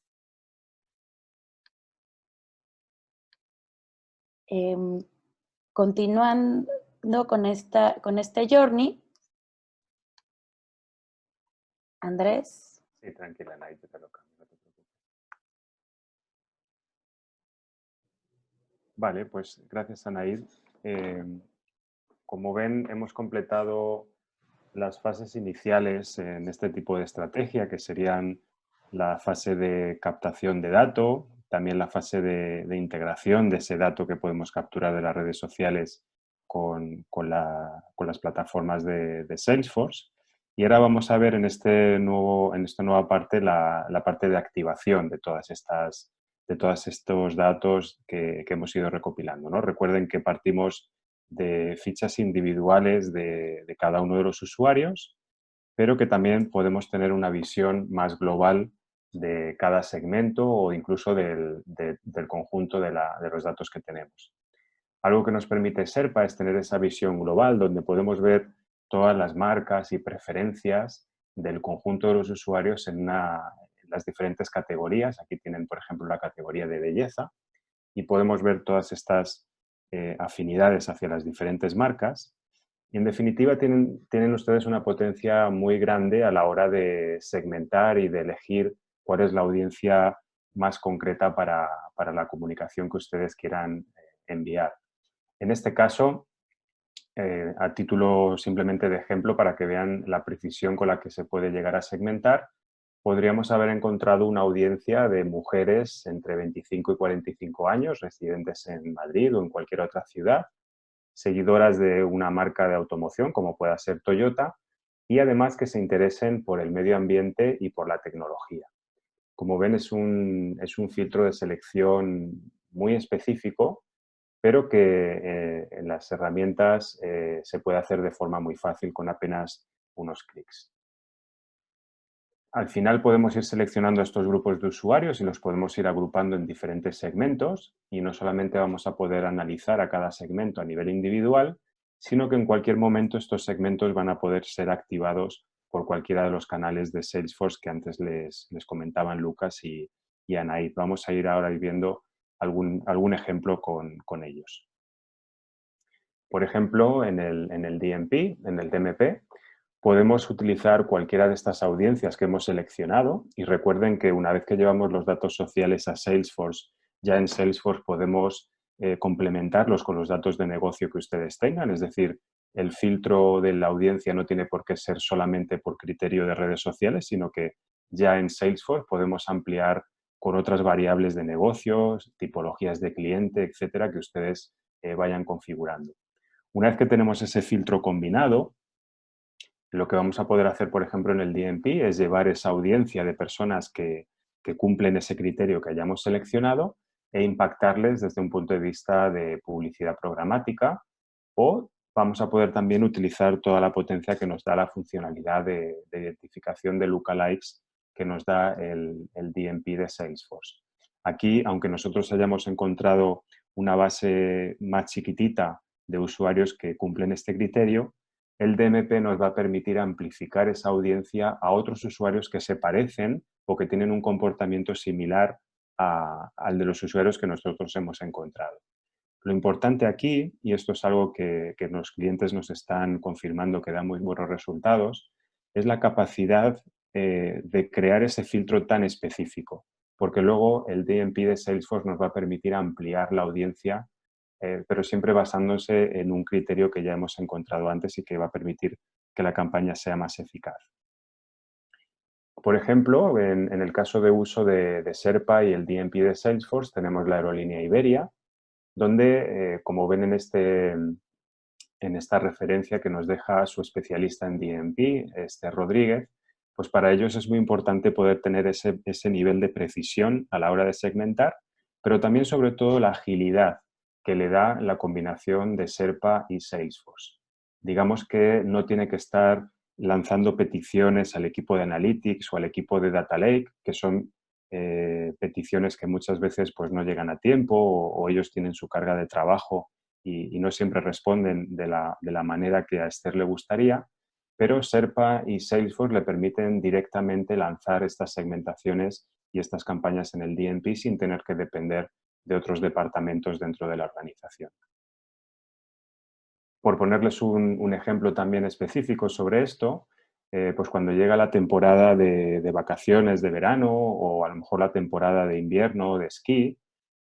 Speaker 5: Continuando con este journey, Andrés.
Speaker 3: Sí, tranquila, Anaid, te lo cambio, no te preocupes. Vale, pues gracias, Anaid. Como ven, hemos completado las fases iniciales en este tipo de estrategia, que serían la fase de captación de datos, también la fase de integración de ese dato que podemos capturar de las redes sociales con las plataformas de Salesforce. Y ahora vamos a ver en esta nueva parte la parte de activación de todos estos datos que hemos ido recopilando, ¿no? Recuerden que partimos de fichas individuales de cada uno de los usuarios, pero que también podemos tener una visión más global de cada segmento o incluso del conjunto de los datos que tenemos. Algo que nos permite Sherpa es tener esa visión global donde podemos ver todas las marcas y preferencias del conjunto de los usuarios en las diferentes categorías. Aquí tienen, por ejemplo, la categoría de belleza y podemos ver todas estas afinidades hacia las diferentes marcas. Y en definitiva tienen ustedes una potencia muy grande a la hora de segmentar y de elegir cuál es la audiencia más concreta para la comunicación que ustedes quieran enviar. En este caso, a título simplemente de ejemplo para que vean la precisión con la que se puede llegar a segmentar, podríamos haber encontrado una audiencia de mujeres entre 25 y 45 años, residentes en Madrid o en cualquier otra ciudad, seguidoras de una marca de automoción como pueda ser Toyota y además que se interesen por el medio ambiente y por la tecnología. Como ven, es un filtro de selección muy específico, pero que en las herramientas se puede hacer de forma muy fácil con apenas unos clics. Al final podemos ir seleccionando estos grupos de usuarios y los podemos ir agrupando en diferentes segmentos y no solamente vamos a poder analizar a cada segmento a nivel individual, sino que en cualquier momento estos segmentos van a poder ser activados por cualquiera de los canales de Salesforce que antes les comentaban Lucas y Anaid. Vamos a ir ahora viendo algún ejemplo con ellos. Por ejemplo, en el DMP, en el DMP, podemos utilizar cualquiera de estas audiencias que hemos seleccionado y recuerden que una vez que llevamos los datos sociales a Salesforce, ya en Salesforce podemos complementarlos con los datos de negocio que ustedes tengan, es decir, el filtro de la audiencia no tiene por qué ser solamente por criterio de redes sociales, sino que ya en Salesforce podemos ampliar con otras variables de negocios, tipologías de cliente, etcétera, que ustedes vayan configurando. Una vez que tenemos ese filtro combinado, lo que vamos a poder hacer, por ejemplo, en el DMP es llevar esa audiencia de personas que cumplen ese criterio que hayamos seleccionado e impactarles desde un punto de vista de publicidad programática, o vamos a poder también utilizar toda la potencia que nos da la funcionalidad de identificación de lookalikes que nos da el DMP de Salesforce. Aquí, aunque nosotros hayamos encontrado una base más chiquitita de usuarios que cumplen este criterio, el DMP nos va a permitir amplificar esa audiencia a otros usuarios que se parecen o que tienen un comportamiento similar al de los usuarios que nosotros hemos encontrado. Lo importante aquí, y esto es algo que los clientes nos están confirmando que da muy buenos resultados, es la capacidad de crear ese filtro tan específico, porque luego el DMP de Salesforce nos va a permitir ampliar la audiencia, pero siempre basándose en un criterio que ya hemos encontrado antes y que va a permitir que la campaña sea más eficaz. Por ejemplo, en el caso de uso de Sherpa y el DMP de Salesforce, tenemos la aerolínea Iberia, donde, como ven en esta referencia que nos deja su especialista en DMP, Rodríguez, pues para ellos es muy importante poder tener ese nivel de precisión a la hora de segmentar, pero también sobre todo la agilidad que le da la combinación de Sherpa y Salesforce. Digamos que no tiene que estar lanzando peticiones al equipo de Analytics o al equipo de Data Lake, que son peticiones que muchas veces pues, no llegan a tiempo o ellos tienen su carga de trabajo y no siempre responden de la manera que a Esther le gustaría, pero Sherpa y Salesforce le permiten directamente lanzar estas segmentaciones y estas campañas en el DMP sin tener que depender de otros departamentos dentro de la organización. Por ponerles un ejemplo también específico sobre esto, pues cuando llega la temporada de vacaciones de verano o a lo mejor la temporada de invierno o de esquí,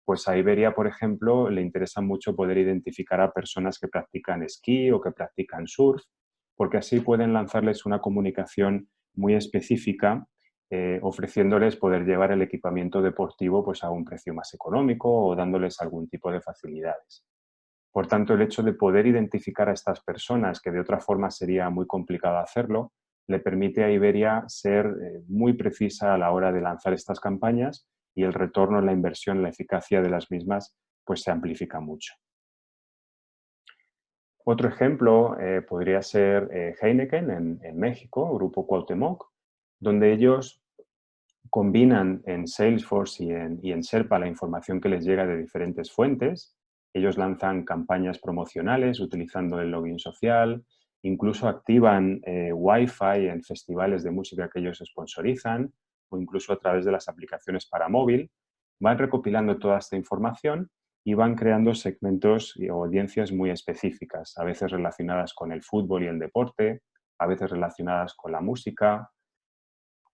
Speaker 3: pues a Iberia, por ejemplo, le interesa mucho poder identificar a personas que practican esquí o que practican surf, porque así pueden lanzarles una comunicación muy específica, ofreciéndoles poder llevar el equipamiento deportivo pues, a un precio más económico o dándoles algún tipo de facilidades. Por tanto, el hecho de poder identificar a estas personas, que de otra forma sería muy complicado hacerlo, le permite a Iberia ser muy precisa a la hora de lanzar estas campañas y el retorno en la inversión, la eficacia de las mismas, pues se amplifica mucho. Otro ejemplo podría ser Heineken en México, Grupo Cuauhtémoc, donde ellos combinan en Salesforce y en Sherpa la información que les llega de diferentes fuentes. Ellos lanzan campañas promocionales utilizando el login social, incluso activan Wi-Fi en festivales de música que ellos sponsorizan o incluso a través de las aplicaciones para móvil. Van recopilando toda esta información y van creando segmentos y audiencias muy específicas, a veces relacionadas con el fútbol y el deporte, a veces relacionadas con la música.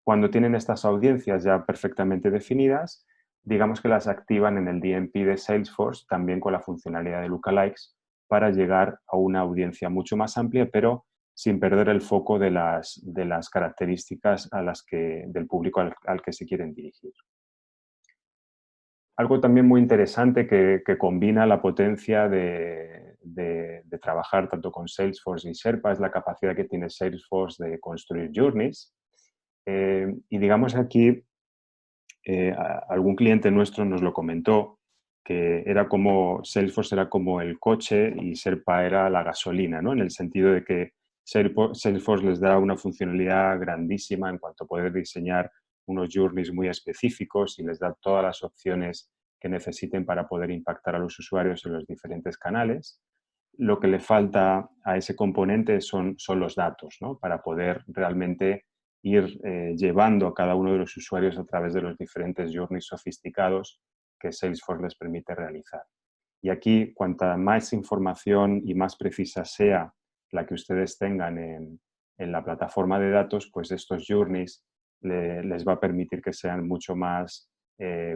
Speaker 3: Cuando tienen estas audiencias ya perfectamente definidas, digamos que las activan en el DMP de Salesforce, también con la funcionalidad de Lookalikes, para llegar a una audiencia mucho más amplia, pero sin perder el foco de las características del público al que se quieren dirigir. Algo también muy interesante que combina la potencia de trabajar tanto con Salesforce y Sherpa es la capacidad que tiene Salesforce de construir journeys. Y digamos aquí, algún cliente nuestro nos lo comentó, que era como Salesforce era como el coche y Sherpa era la gasolina, ¿no? En el sentido de que Salesforce les da una funcionalidad grandísima en cuanto a poder diseñar unos journeys muy específicos y les da todas las opciones que necesiten para poder impactar a los usuarios en los diferentes canales. Lo que le falta a ese componente son los datos, ¿no? Para poder realmente ir llevando a cada uno de los usuarios a través de los diferentes journeys sofisticados que Salesforce les permite realizar. Y aquí, cuanta más información y más precisa sea la que ustedes tengan en la plataforma de datos, pues estos journeys les va a permitir que sean mucho más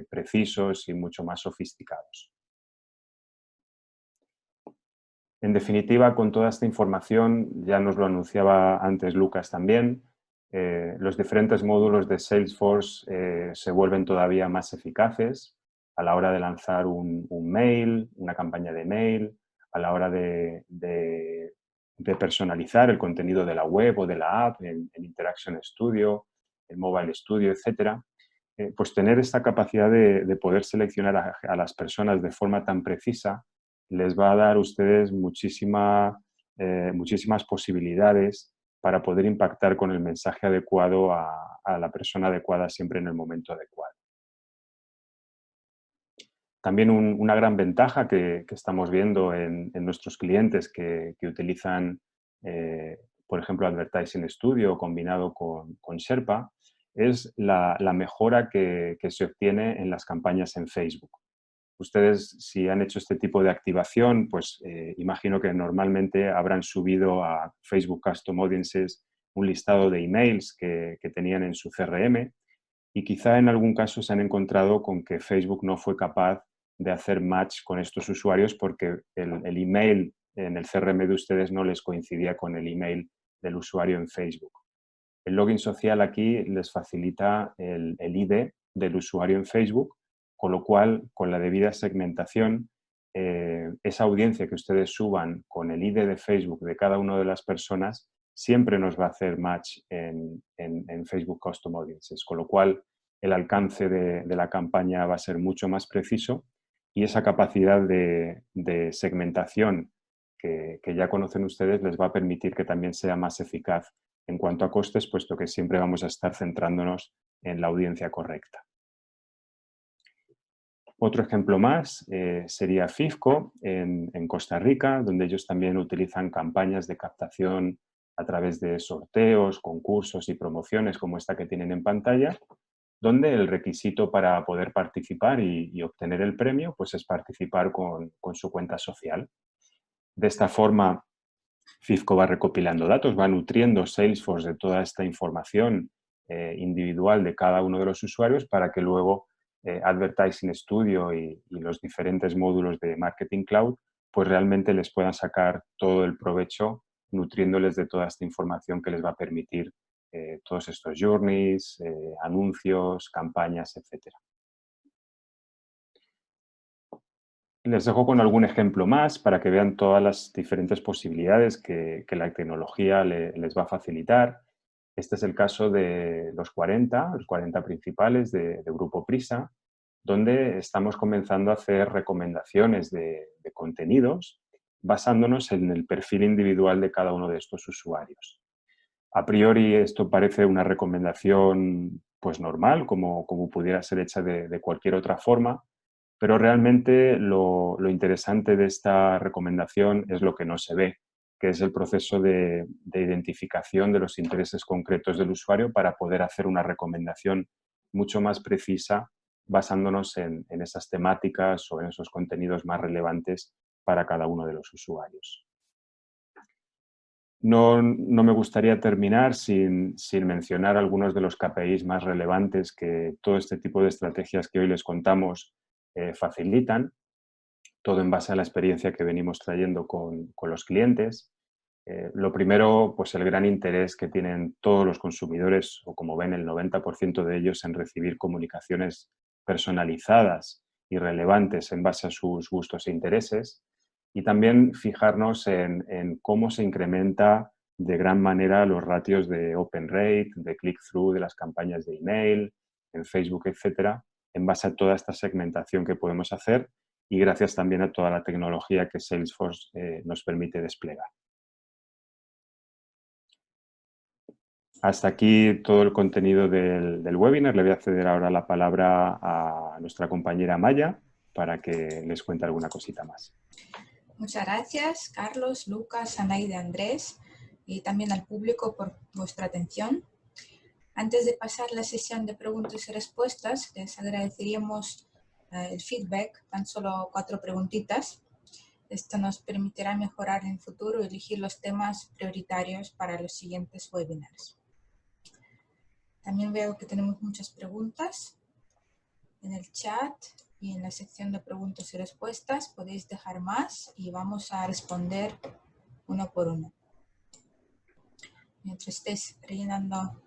Speaker 3: precisos y mucho más sofisticados. En definitiva, con toda esta información, ya nos lo anunciaba antes Lucas también, los diferentes módulos de Salesforce se vuelven todavía más eficaces a la hora de lanzar un mail, una campaña de mail, a la hora de personalizar el contenido de la web o de la app en Interaction Studio, en Mobile Studio, etc. Pues tener esta capacidad de poder seleccionar a las personas de forma tan precisa les va a dar a ustedes muchísimas posibilidades para poder impactar con el mensaje adecuado a la persona adecuada siempre en el momento adecuado. También una gran ventaja que estamos viendo en nuestros clientes que utilizan, por ejemplo, Advertising Studio combinado con Sherpa, es la mejora que se obtiene en las campañas en Facebook. Ustedes, si han hecho este tipo de activación, pues imagino que normalmente habrán subido a Facebook Custom Audiences un listado de emails que tenían en su CRM y quizá en algún caso se han encontrado con que Facebook no fue capaz de hacer match con estos usuarios porque el email en el CRM de ustedes no les coincidía con el email del usuario en Facebook. El login social aquí les facilita el ID del usuario en Facebook, con lo cual, con la debida segmentación, esa audiencia que ustedes suban con el ID de Facebook de cada una de las personas siempre nos va a hacer match en Facebook Custom Audiences, con lo cual el alcance de la campaña va a ser mucho más preciso y esa capacidad de segmentación que ya conocen ustedes les va a permitir que también sea más eficaz en cuanto a costes, puesto que siempre vamos a estar centrándonos en la audiencia correcta. Otro ejemplo más sería FIFCO en Costa Rica, donde ellos también utilizan campañas de captación a través de sorteos, concursos y promociones como esta que tienen en pantalla, donde el requisito para poder participar y obtener el premio pues es participar con su cuenta social. De esta forma, Fifco va recopilando datos, va nutriendo Salesforce de toda esta información individual de cada uno de los usuarios para que luego Advertising Studio y los diferentes módulos de Marketing Cloud pues realmente les puedan sacar todo el provecho nutriéndoles de toda esta información que les va a permitir todos estos journeys, anuncios, campañas, etc. Les dejo con algún ejemplo más para que vean todas las diferentes posibilidades que la tecnología les va a facilitar. Este es el caso de los 40 principales de Grupo Prisa, donde estamos comenzando a hacer recomendaciones de contenidos basándonos en el perfil individual de cada uno de estos usuarios. A priori esto parece una recomendación pues normal, como pudiera ser hecha de cualquier otra forma, pero realmente lo interesante de esta recomendación es lo que no se ve, que es el proceso de identificación de los intereses concretos del usuario para poder hacer una recomendación mucho más precisa basándonos en esas temáticas o en esos contenidos más relevantes para cada uno de los usuarios. No me gustaría terminar sin mencionar algunos de los KPIs más relevantes que todo este tipo de estrategias que hoy les contamos facilitan, todo en base a la experiencia que venimos trayendo con los clientes. Lo primero, pues el gran interés que tienen todos los consumidores, o como ven, el 90% de ellos en recibir comunicaciones personalizadas y relevantes en base a sus gustos e intereses. Y también fijarnos en cómo se incrementa de gran manera los ratios de open rate, de click-through de las campañas de email, en Facebook, etcétera, en base a toda esta segmentación que podemos hacer y gracias también a toda la tecnología que Salesforce nos permite desplegar. Hasta aquí todo el contenido del webinar. Le voy a ceder ahora la palabra a nuestra compañera Maya para que les cuente alguna cosita más.
Speaker 1: Muchas gracias, Carlos, Lucas, Anaide, Andrés y también al público por vuestra atención. Antes de pasar la sesión de preguntas y respuestas, les agradeceríamos el feedback, tan solo 4 preguntitas. Esto nos permitirá mejorar en el futuro y elegir los temas prioritarios para los siguientes webinars. También veo que tenemos muchas preguntas en el chat y en la sección de preguntas y respuestas. Podéis dejar más y vamos a responder uno por uno. Mientras estéis rellenando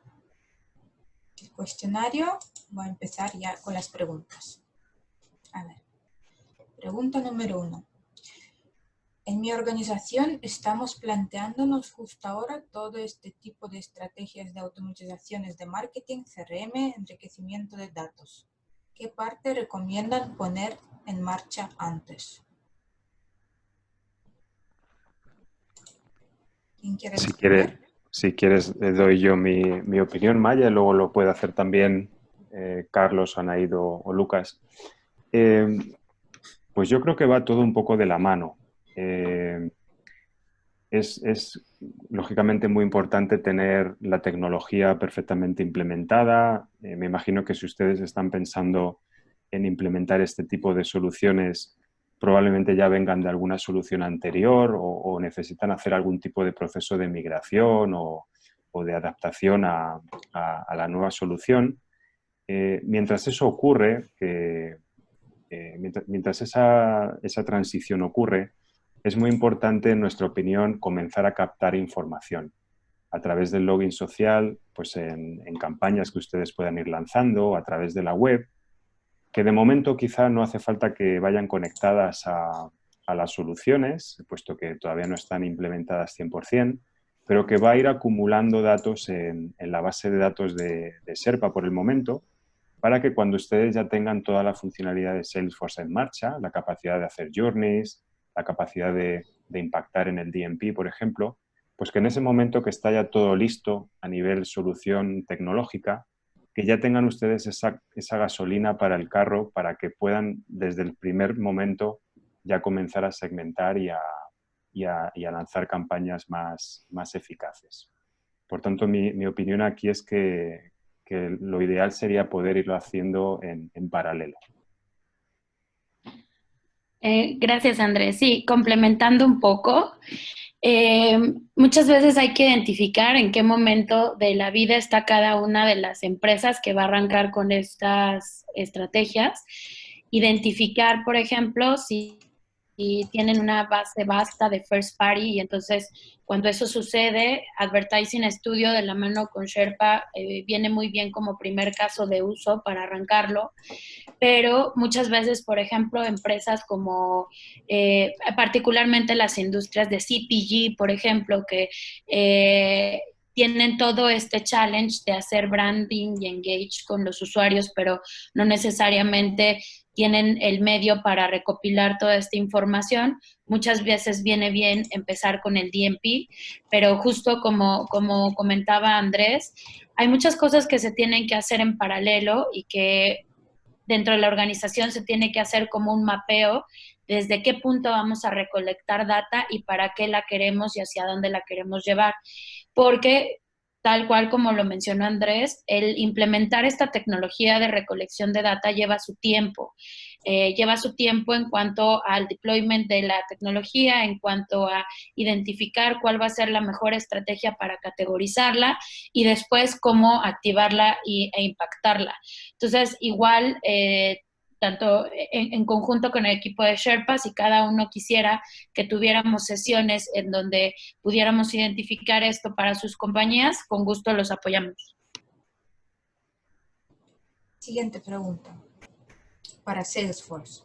Speaker 1: el cuestionario, voy a empezar ya con las preguntas. A ver, pregunta número 1. En mi organización estamos planteándonos justo ahora todo este tipo de estrategias de automatizaciones de marketing, CRM, enriquecimiento de datos. ¿Qué parte recomiendan poner en marcha antes? ¿Quién quiere responder?
Speaker 3: Si quieres, le doy yo mi opinión, Maya, y luego lo puede hacer también Carlos, Anaído o Lucas. Pues yo creo que va todo un poco de la mano. Es lógicamente muy importante tener la tecnología perfectamente implementada. Me imagino que si ustedes están pensando en implementar este tipo de soluciones, probablemente ya vengan de alguna solución anterior o necesitan hacer algún tipo de proceso de migración o de adaptación a la nueva solución. Mientras eso ocurre, mientras esa transición ocurre, es muy importante, en nuestra opinión, comenzar a captar información a través del login social, pues en campañas que ustedes puedan ir lanzando, a través de la web, que de momento quizá no hace falta que vayan conectadas a las soluciones, puesto que todavía no están implementadas 100%, pero que va a ir acumulando datos en la base de datos de Sherpa por el momento, para que cuando ustedes ya tengan toda la funcionalidad de Salesforce en marcha, la capacidad de hacer journeys, la capacidad de impactar en el DMP, por ejemplo, pues que en ese momento que está ya todo listo a nivel solución tecnológica, que ya tengan ustedes esa gasolina para el carro para que puedan desde el primer momento ya comenzar a segmentar y a lanzar campañas más eficaces. Por tanto, mi opinión aquí es que lo ideal sería poder irlo haciendo en paralelo.
Speaker 5: Gracias, Andrés. Sí, complementando un poco, Muchas veces hay que identificar en qué momento de la vida está cada una de las empresas que va a arrancar con estas estrategias. Identificar, por ejemplo, si tienen una base vasta de first party y entonces cuando eso sucede, Advertising Studio de la mano con Sherpa viene muy bien como primer caso de uso para arrancarlo. Pero muchas veces, por ejemplo, empresas como particularmente las industrias de CPG, por ejemplo, que tienen todo este challenge de hacer branding y engage con los usuarios, pero no necesariamente tienen el medio para recopilar toda esta información. Muchas veces viene bien empezar con el DMP, pero justo como comentaba Andrés, hay muchas cosas que se tienen que hacer en paralelo y que dentro de la organización se tiene que hacer como un mapeo desde qué punto vamos a recolectar data y para qué la queremos y hacia dónde la queremos llevar. Porque, tal cual como lo mencionó Andrés, el implementar esta tecnología de recolección de data lleva su tiempo. Lleva su tiempo en cuanto al deployment de la tecnología, en cuanto a identificar cuál va a ser la mejor estrategia para categorizarla y después cómo activarla e impactarla. Entonces, igual, tanto en conjunto con el equipo de Sherpas, si cada uno quisiera que tuviéramos sesiones en donde pudiéramos identificar esto para sus compañías, con gusto los apoyamos.
Speaker 1: Siguiente pregunta. Para Salesforce.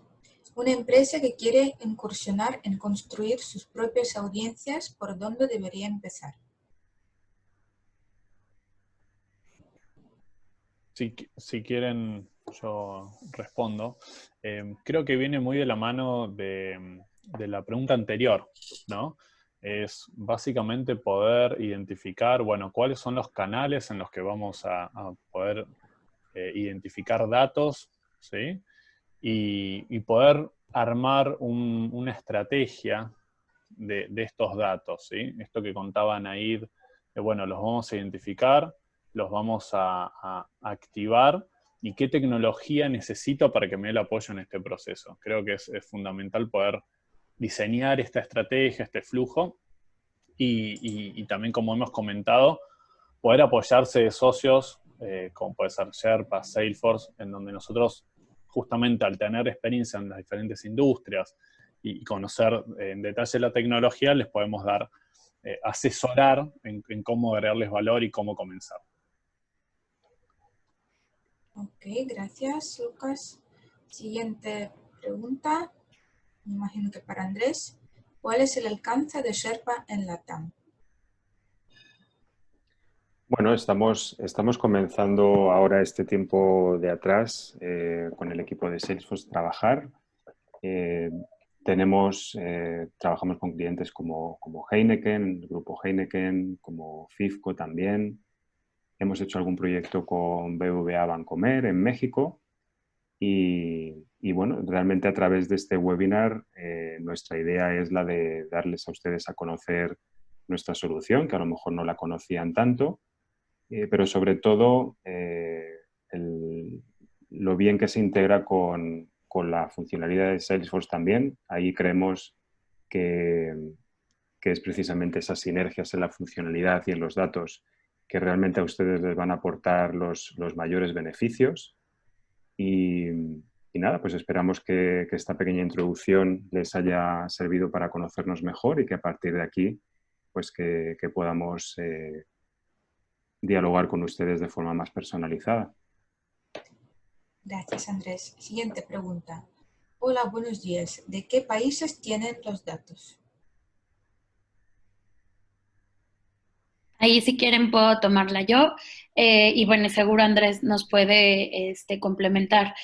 Speaker 1: Una empresa que quiere incursionar en construir sus propias audiencias, ¿por dónde debería empezar?
Speaker 4: Si quieren, yo respondo. Creo que viene muy de la mano de la pregunta anterior, ¿no? Es básicamente poder identificar, bueno, cuáles son los canales en los que vamos a poder identificar datos, ¿sí? Y poder armar una estrategia de estos datos, ¿sí? Esto que contaba Naid, bueno, los vamos a identificar, los vamos a activar, y qué tecnología necesito para que me dé el apoyo en este proceso. Creo que es fundamental poder diseñar esta estrategia, este flujo, y también, como hemos comentado, poder apoyarse de socios, como puede ser Sherpa, Salesforce, en donde nosotros, justamente al tener experiencia en las diferentes industrias y conocer en detalle la tecnología, les podemos dar, asesorar en cómo agregarles valor y cómo comenzar.
Speaker 1: Ok, gracias, Lucas. Siguiente pregunta, me imagino que para Andrés. ¿Cuál es el alcance de Sherpa en LATAM?
Speaker 3: Bueno, estamos comenzando ahora este tiempo de atrás con el equipo de Salesforce a trabajar. Trabajamos con clientes como Heineken, el grupo Heineken, como FIFCO también. Hemos hecho algún proyecto con BBVA Bancomer en México. Y bueno, realmente a través de este webinar nuestra idea es la de darles a ustedes a conocer nuestra solución, que a lo mejor no la conocían tanto, pero sobre todo lo bien que se integra con la funcionalidad de Salesforce también. Ahí creemos que es precisamente esas sinergias en la funcionalidad y en los datos que realmente a ustedes les van a aportar los mayores beneficios. Y nada, pues esperamos que esta pequeña introducción les haya servido para conocernos mejor y que a partir de aquí, pues que podamos dialogar con ustedes de forma más personalizada.
Speaker 1: Gracias, Andrés. Siguiente pregunta. Hola, buenos días. ¿De qué países tienen los datos?
Speaker 5: Ahí, si quieren, puedo tomarla yo. Y bueno, seguro Andrés nos puede complementar.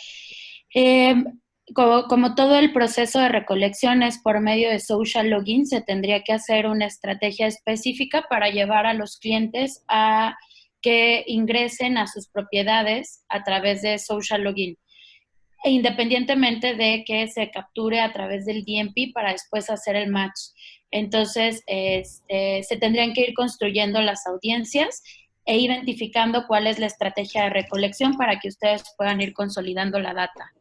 Speaker 5: Como todo el proceso de recolecciones por medio de social login, se tendría que hacer una estrategia específica para llevar a los clientes a que ingresen a sus propiedades a través de social login, e independientemente de que se capture a través del DMP para después hacer el match. Entonces, se tendrían que ir construyendo las audiencias e identificando cuál es la estrategia de recolección para que ustedes puedan ir consolidando la data.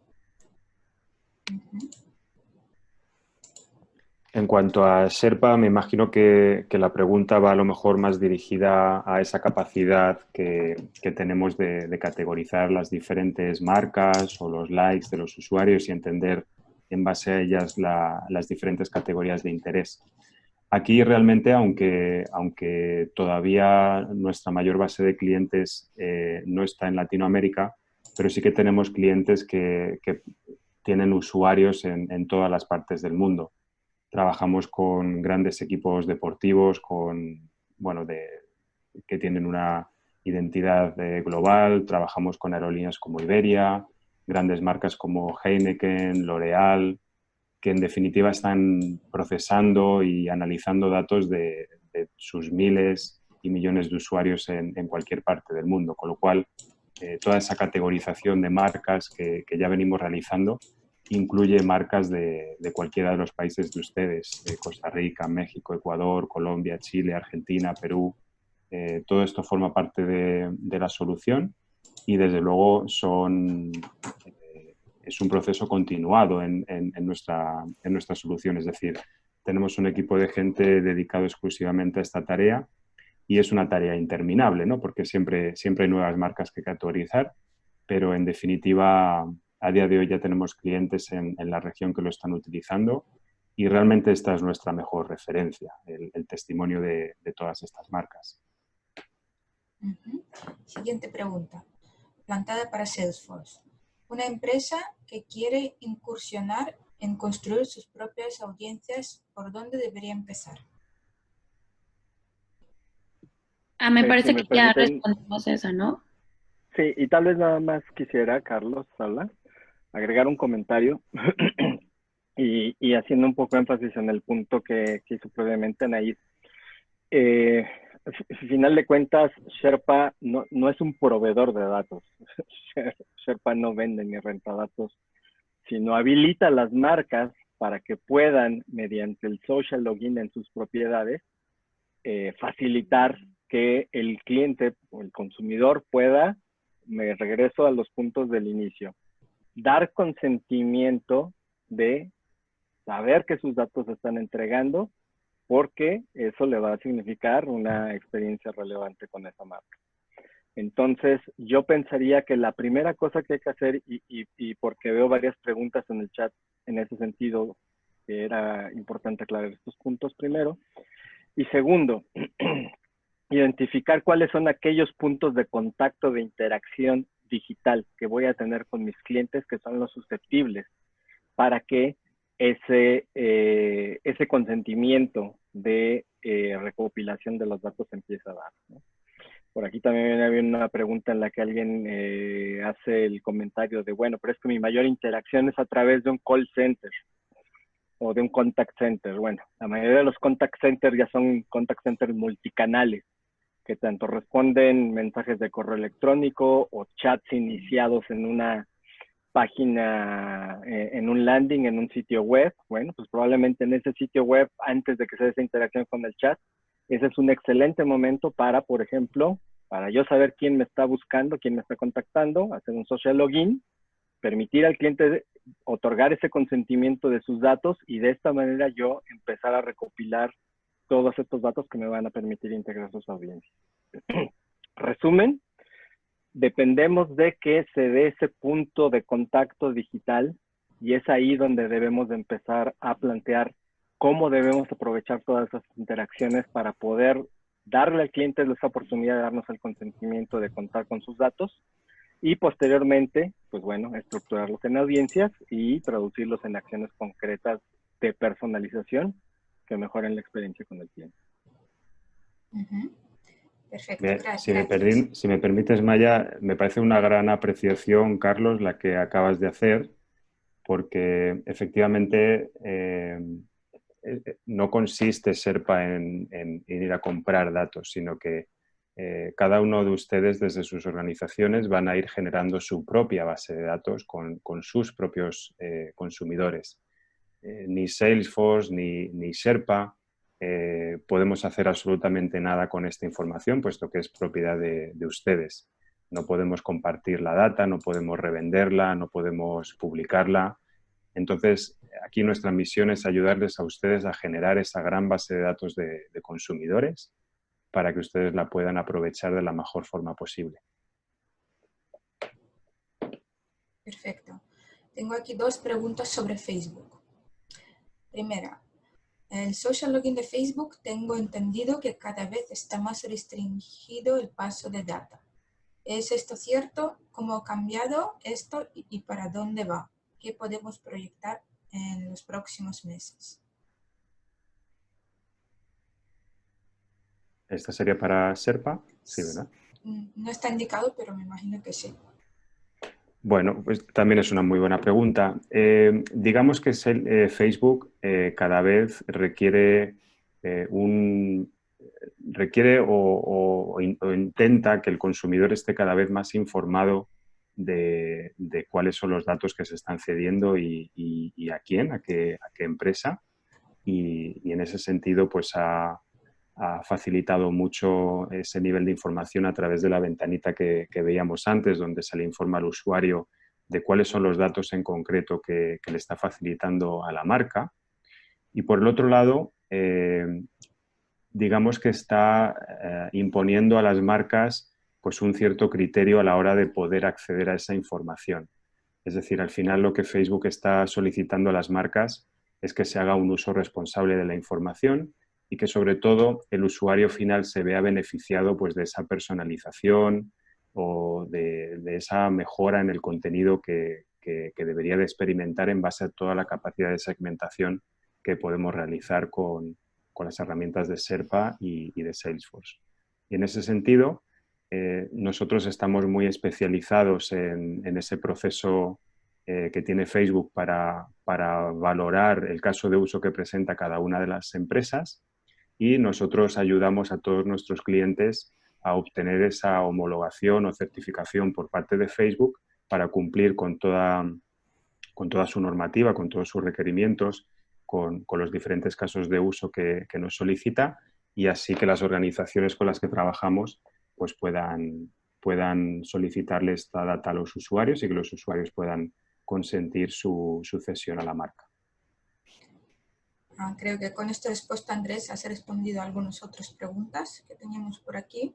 Speaker 3: En cuanto a Sherpa, me imagino que la pregunta va a lo mejor más dirigida a esa capacidad que tenemos de categorizar las diferentes marcas o los likes de los usuarios y entender en base a ellas las diferentes categorías de interés. Aquí realmente, aunque todavía nuestra mayor base de clientes no está en Latinoamérica, pero sí que tenemos clientes que tienen usuarios en todas las partes del mundo. Trabajamos con grandes equipos deportivos que tienen una identidad global. Trabajamos con aerolíneas como Iberia, grandes marcas como Heineken, L'Oréal, que en definitiva están procesando y analizando datos de sus miles y millones de usuarios en cualquier parte del mundo. Con lo cual, toda esa categorización de marcas que ya venimos realizando incluye marcas de cualquiera de los países de ustedes, de Costa Rica, México, Ecuador, Colombia, Chile, Argentina, Perú. Todo esto forma parte de la solución y desde luego es un proceso continuado en nuestra solución. Es decir, tenemos un equipo de gente dedicado exclusivamente a esta tarea y es una tarea interminable, ¿no? Porque siempre hay nuevas marcas que categorizar, pero en definitiva a día de hoy ya tenemos clientes en la región que lo están utilizando y realmente esta es nuestra mejor referencia, el testimonio de todas estas marcas.
Speaker 1: Siguiente pregunta, planteada para Salesforce. Una empresa que quiere incursionar en construir sus propias audiencias, ¿por dónde debería empezar?
Speaker 5: Me parece
Speaker 2: Si me
Speaker 5: que ya
Speaker 2: permiten,
Speaker 5: respondimos eso, ¿no?
Speaker 2: sí, y tal vez nada más quisiera, Carlos Sala, agregar un comentario y haciendo un poco énfasis en el punto que hizo previamente Anaís. Al final de cuentas, Sherpa no es un proveedor de datos. Sherpa no vende ni renta datos, sino habilita las marcas para que puedan, mediante el social login en sus propiedades, facilitar que el cliente o el consumidor pueda, me regreso a los puntos del inicio, dar consentimiento de saber que sus datos se están entregando, porque eso le va a significar una experiencia relevante con esa marca. Entonces, yo pensaría que la primera cosa que hay que hacer, y porque veo varias preguntas en el chat en ese sentido, que era importante aclarar estos puntos primero. Y segundo, identificar cuáles son aquellos puntos de contacto, de interacción digital que voy a tener con mis clientes, que son los susceptibles, para que ese consentimiento de recopilación de los datos se empiece a dar, ¿no? Por aquí también había una pregunta en la que alguien hace el comentario de, bueno, pero es que mi mayor interacción es a través de un call center o de un contact center. Bueno, la mayoría de los contact centers ya son contact centers multicanales, que tanto responden mensajes de correo electrónico o chats iniciados en una página, en un landing, en un sitio web. Bueno, pues probablemente en ese sitio web, antes de que se dé esa interacción con el chat, ese es un excelente momento para, por ejemplo, para yo saber quién me está buscando, quién me está contactando, hacer un social login, permitir al cliente otorgar ese consentimiento de sus datos y de esta manera yo empezar a recopilar todos estos datos que me van a permitir integrar sus audiencias. Resumen, dependemos de que se dé ese punto de contacto digital y es ahí donde debemos de empezar a plantear cómo debemos aprovechar todas esas interacciones para poder darle al cliente esa oportunidad de darnos el consentimiento de contar con sus datos y posteriormente, pues bueno, estructurarlos en audiencias y traducirlos en acciones concretas de personalización que mejoren la experiencia con el cliente.
Speaker 1: Perfecto,
Speaker 3: Bien,
Speaker 1: gracias.
Speaker 3: si me permites, Maya, me parece una gran apreciación, Carlos, la que acabas de hacer, porque efectivamente no consiste Sherpa en ir a comprar datos, sino que cada uno de ustedes desde sus organizaciones van a ir generando su propia base de datos con sus propios consumidores. Ni Salesforce ni Sherpa podemos hacer absolutamente nada con esta información, puesto que es propiedad de ustedes. No podemos compartir la data, no podemos revenderla, no podemos publicarla. Entonces, aquí nuestra misión es ayudarles a ustedes a generar esa gran base de datos de consumidores para que ustedes la puedan aprovechar de la mejor forma posible.
Speaker 1: Perfecto. Tengo aquí dos preguntas sobre Facebook. Primera, el social login de Facebook tengo entendido que cada vez está más restringido el paso de data. ¿Es esto cierto? ¿Cómo ha cambiado esto y para dónde va? ¿Qué podemos proyectar en los próximos meses?
Speaker 3: ¿Esta sería para Sherpa? Sí, ¿verdad?
Speaker 1: No está indicado, pero me imagino que sí.
Speaker 3: Bueno, pues también es una muy buena pregunta. Digamos que Facebook cada vez requiere o intenta que el consumidor esté cada vez más informado de cuáles son los datos que se están cediendo y a quién, a qué empresa. Y en ese sentido, pues ha facilitado mucho ese nivel de información a través de la ventanita que veíamos antes, donde se le informa al usuario de cuáles son los datos en concreto que le está facilitando a la marca. Y por el otro lado, digamos que está imponiendo a las marcas pues un cierto criterio a la hora de poder acceder a esa información. Es decir, al final lo que Facebook está solicitando a las marcas es que se haga un uso responsable de la información y que sobre todo el usuario final se vea beneficiado pues, de esa personalización o de esa mejora en el contenido que debería de experimentar en base a toda la capacidad de segmentación que podemos realizar con las herramientas de Sherpa y de Salesforce. Y en ese sentido, nosotros estamos muy especializados en ese proceso que tiene Facebook para valorar el caso de uso que presenta cada una de las empresas y nosotros ayudamos a todos nuestros clientes a obtener esa homologación o certificación por parte de Facebook para cumplir con toda su normativa, con todos sus requerimientos, con los diferentes casos de uso que nos solicita y así que las organizaciones con las que trabajamos pues puedan solicitarle esta data a los usuarios y que los usuarios puedan consentir su cesión a la marca.
Speaker 1: Creo que con esta respuesta, Andrés, has respondido a algunas otras preguntas que teníamos por aquí.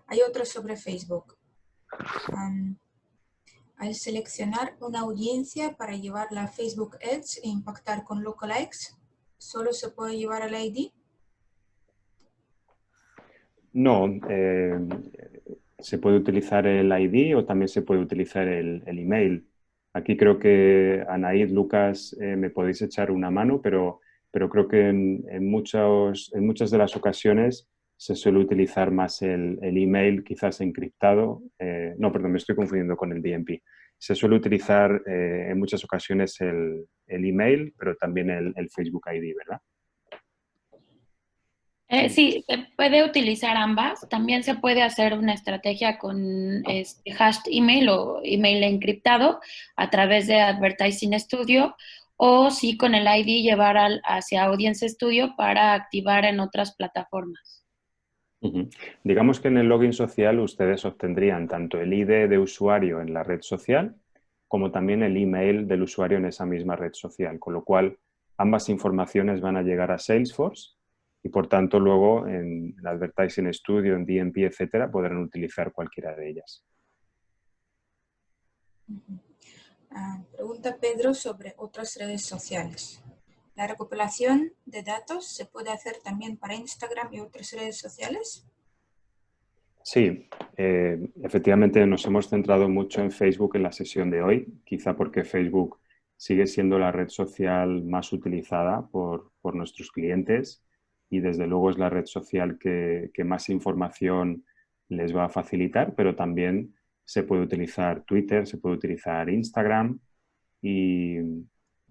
Speaker 1: Hay otras sobre Facebook. Al seleccionar una audiencia para llevarla a Facebook Ads e impactar con lookalikes, ¿solo se puede llevar al ID?
Speaker 3: No, se puede utilizar el ID o también se puede utilizar el email. Aquí creo que Anaid, Lucas, me podéis echar una mano, pero creo que en muchas de las ocasiones se suele utilizar más el email, quizás encriptado. No, perdón, me estoy confundiendo con el DMP. Se suele utilizar en muchas ocasiones el email, pero también el Facebook ID, ¿verdad?
Speaker 5: Sí, se puede utilizar ambas. También se puede hacer una estrategia con hashed email o email encriptado a través de Advertising Studio o sí con el ID llevar hacia Audience Studio para activar en otras plataformas.
Speaker 3: Digamos que en el login social ustedes obtendrían tanto el ID de usuario en la red social como también el email del usuario en esa misma red social, con lo cual ambas informaciones van a llegar a Salesforce y por tanto luego en el Advertising Studio, en DMP, etcétera, podrán utilizar cualquiera de ellas.
Speaker 1: Pregunta Pedro sobre otras redes sociales. ¿La recopilación de datos se puede hacer también para Instagram y otras redes sociales?
Speaker 3: Sí, efectivamente nos hemos centrado mucho en Facebook en la sesión de hoy, quizá porque Facebook sigue siendo la red social más utilizada por nuestros clientes y desde luego es la red social que más información les va a facilitar, pero también se puede utilizar Twitter, se puede utilizar Instagram y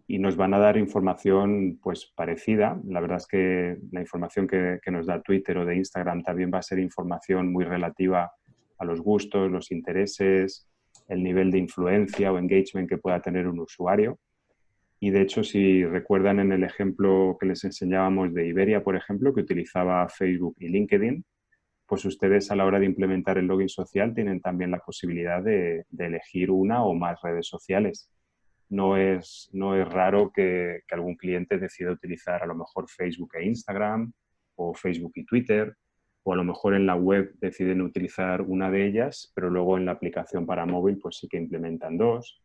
Speaker 3: nos van a dar información pues parecida. La verdad es que la información que nos da Twitter o de Instagram también va a ser información muy relativa a los gustos, los intereses, el nivel de influencia o engagement que pueda tener un usuario. Y de hecho, si recuerdan en el ejemplo que les enseñábamos de Iberia, por ejemplo, que utilizaba Facebook y LinkedIn, pues ustedes a la hora de implementar el login social tienen también la posibilidad de elegir una o más redes sociales. no es raro que algún cliente decida utilizar a lo mejor Facebook e Instagram, o Facebook y Twitter, o a lo mejor en la web deciden utilizar una de ellas, pero luego en la aplicación para móvil pues sí que implementan dos.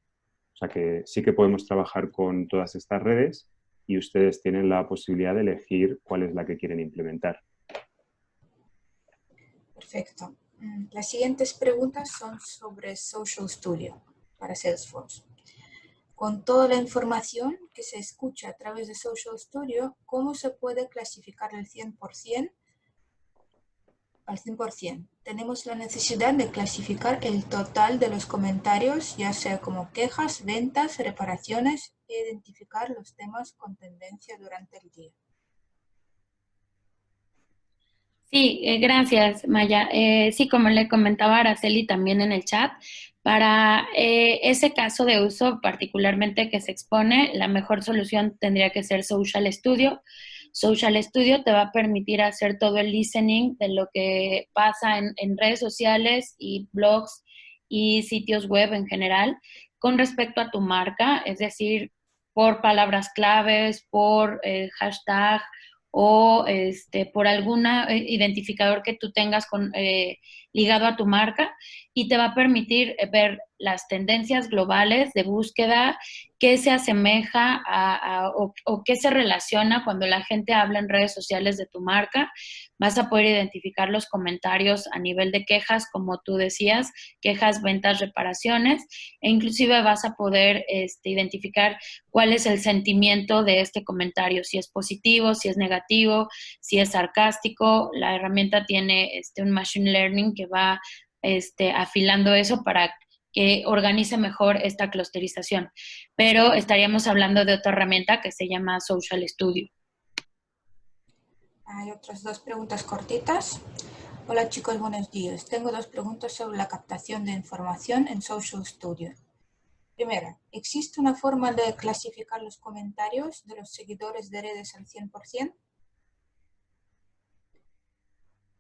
Speaker 3: O sea que sí que podemos trabajar con todas estas redes y ustedes tienen la posibilidad de elegir cuál es la que quieren implementar.
Speaker 1: Perfecto. Las siguientes preguntas son sobre Social Studio para Salesforce. Con toda la información que se escucha a través de Social Studio, ¿cómo se puede clasificar al 100%? Tenemos la necesidad de clasificar el total de los comentarios, ya sea como quejas, ventas, reparaciones, e identificar los temas con tendencia durante el día.
Speaker 5: Sí, gracias, Maya. Sí, como le comentaba a Araceli también en el chat, para ese caso de uso particularmente que se expone, la mejor solución tendría que ser Social Studio. Social Studio te va a permitir hacer todo el listening de lo que pasa en redes sociales y blogs y sitios web en general con respecto a tu marca, es decir, por palabras claves, por hashtag, o por algún identificador que tú tengas ligado a tu marca, y te va a permitir ver las tendencias globales de búsqueda, qué se asemeja o qué se relaciona cuando la gente habla en redes sociales de tu marca. Vas a poder identificar los comentarios a nivel de quejas, como tú decías, quejas, ventas, reparaciones, e inclusive vas a poder identificar cuál es el sentimiento de este comentario, si es positivo, si es negativo, si es sarcástico. La herramienta tiene un machine learning que va afilando eso para que organice mejor esta clusterización. Pero estaríamos hablando de otra herramienta que se llama Social Studio.
Speaker 1: Hay otras dos preguntas cortitas. Hola chicos, buenos días. Tengo dos preguntas sobre la captación de información en Social Studio. Primera, ¿existe una forma de clasificar los comentarios de los seguidores de redes al 100%?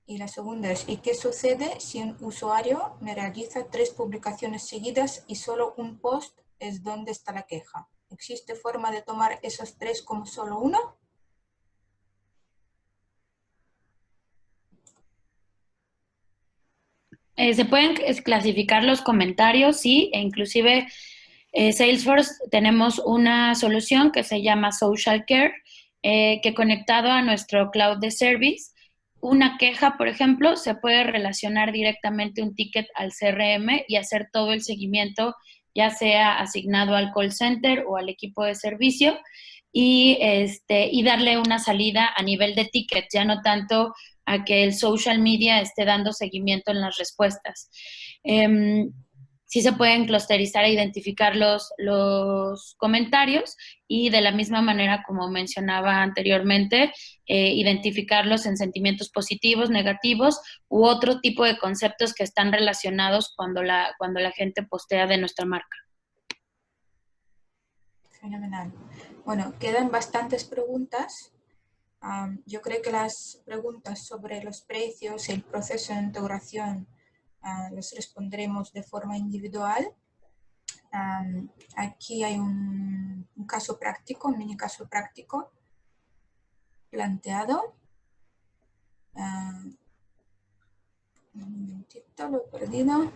Speaker 1: Y la segunda es, ¿y qué sucede si un usuario me realiza 3 publicaciones seguidas y solo un post es donde está la queja? ¿Existe forma de tomar esos 3 como solo uno?
Speaker 5: Se pueden clasificar los comentarios, sí, e inclusive Salesforce tenemos una solución que se llama Social Care, que conectado a nuestro cloud de service, una queja, por ejemplo, se puede relacionar directamente un ticket al CRM y hacer todo el seguimiento, ya sea asignado al call center o al equipo de servicio, y darle una salida a nivel de ticket, ya no tanto a que el social media esté dando seguimiento en las respuestas. Sí se pueden clusterizar e identificar los comentarios, y de la misma manera, como mencionaba anteriormente, identificarlos en sentimientos positivos, negativos u otro tipo de conceptos que están relacionados cuando la gente postea de nuestra marca.
Speaker 1: Fenomenal. Bueno, quedan bastantes preguntas. Yo creo que las preguntas sobre los precios y el proceso de integración los respondremos de forma individual. Aquí hay un caso práctico, un mini caso práctico planteado. Un momentito, lo he perdido.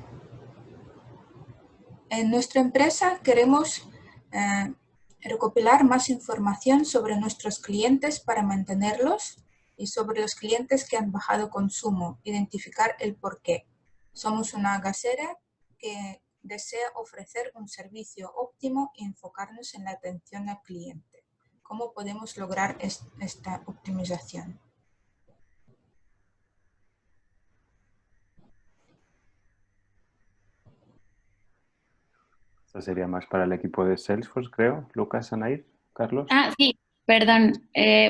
Speaker 1: En nuestra empresa queremos recopilar más información sobre nuestros clientes para mantenerlos y sobre los clientes que han bajado consumo, identificar el porqué. Somos una gasera que desea ofrecer un servicio óptimo y enfocarnos en la atención al cliente. ¿Cómo podemos lograr esta optimización?
Speaker 3: Esto sería más para el equipo de Salesforce, creo. Lucas, Anair, Carlos.
Speaker 5: Sí, perdón.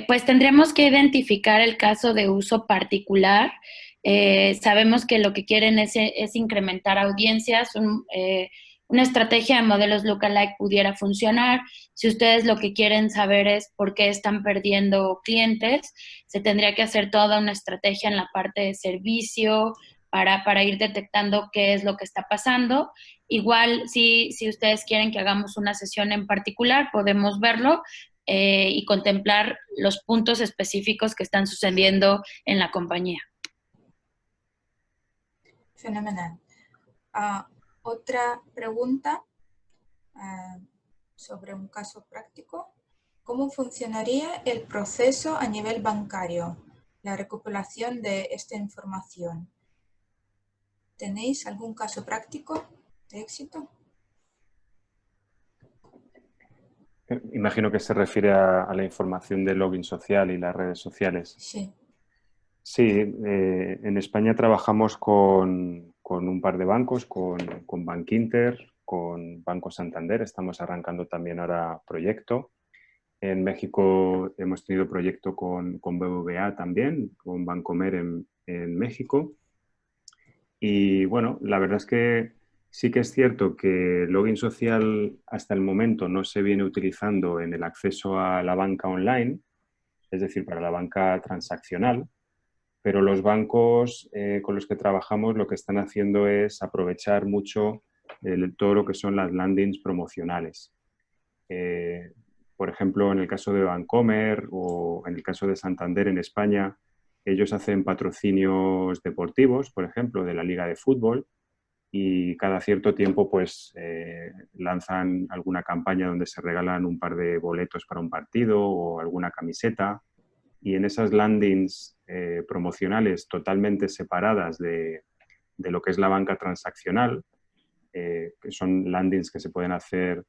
Speaker 5: Pues tendremos que identificar el caso de uso particular. Sabemos que lo que quieren es incrementar audiencias. Una estrategia de modelos lookalike pudiera funcionar. Si ustedes lo que quieren saber es por qué están perdiendo clientes, se tendría que hacer toda una estrategia en la parte de servicio, para ir detectando qué es lo que está pasando. Igual, si ustedes quieren que hagamos una sesión en particular, podemos verlo y contemplar los puntos específicos que están sucediendo en la compañía.
Speaker 1: Fenomenal. Otra pregunta sobre un caso práctico. ¿Cómo funcionaría el proceso a nivel bancario, la recopilación de esta información? ¿Tenéis algún caso práctico de éxito?
Speaker 3: Imagino que se refiere a la información de login social y las redes sociales.
Speaker 1: Sí.
Speaker 3: Sí, en España trabajamos con un par de bancos, con Bankinter, con Banco Santander. Estamos arrancando también ahora proyecto. En México hemos tenido proyecto con BBVA también, con Bancomer en México. Y bueno, la verdad es que sí que es cierto que login social hasta el momento no se viene utilizando en el acceso a la banca online, es decir, para la banca transaccional, pero los bancos con los que trabajamos lo que están haciendo es aprovechar mucho todo lo que son las landings promocionales. Por ejemplo, en el caso de Bancomer o en el caso de Santander en España, ellos hacen patrocinios deportivos, por ejemplo, de la Liga de Fútbol, y cada cierto tiempo pues lanzan alguna campaña donde se regalan un par de boletos para un partido o alguna camiseta, y en esas landings promocionales totalmente separadas de lo que es la banca transaccional, que son landings que se pueden hacer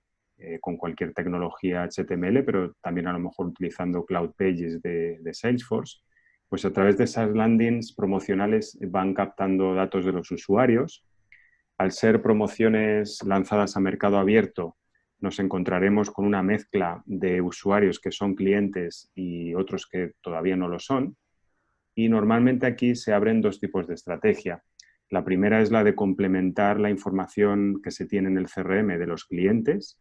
Speaker 3: con cualquier tecnología HTML, pero también a lo mejor utilizando Cloud Pages de Salesforce, pues a través de esas landings promocionales van captando datos de los usuarios. Al ser promociones lanzadas a mercado abierto, nos encontraremos con una mezcla de usuarios que son clientes y otros que todavía no lo son. Y normalmente aquí se abren dos tipos de estrategia. La primera es la de complementar la información que se tiene en el CRM de los clientes.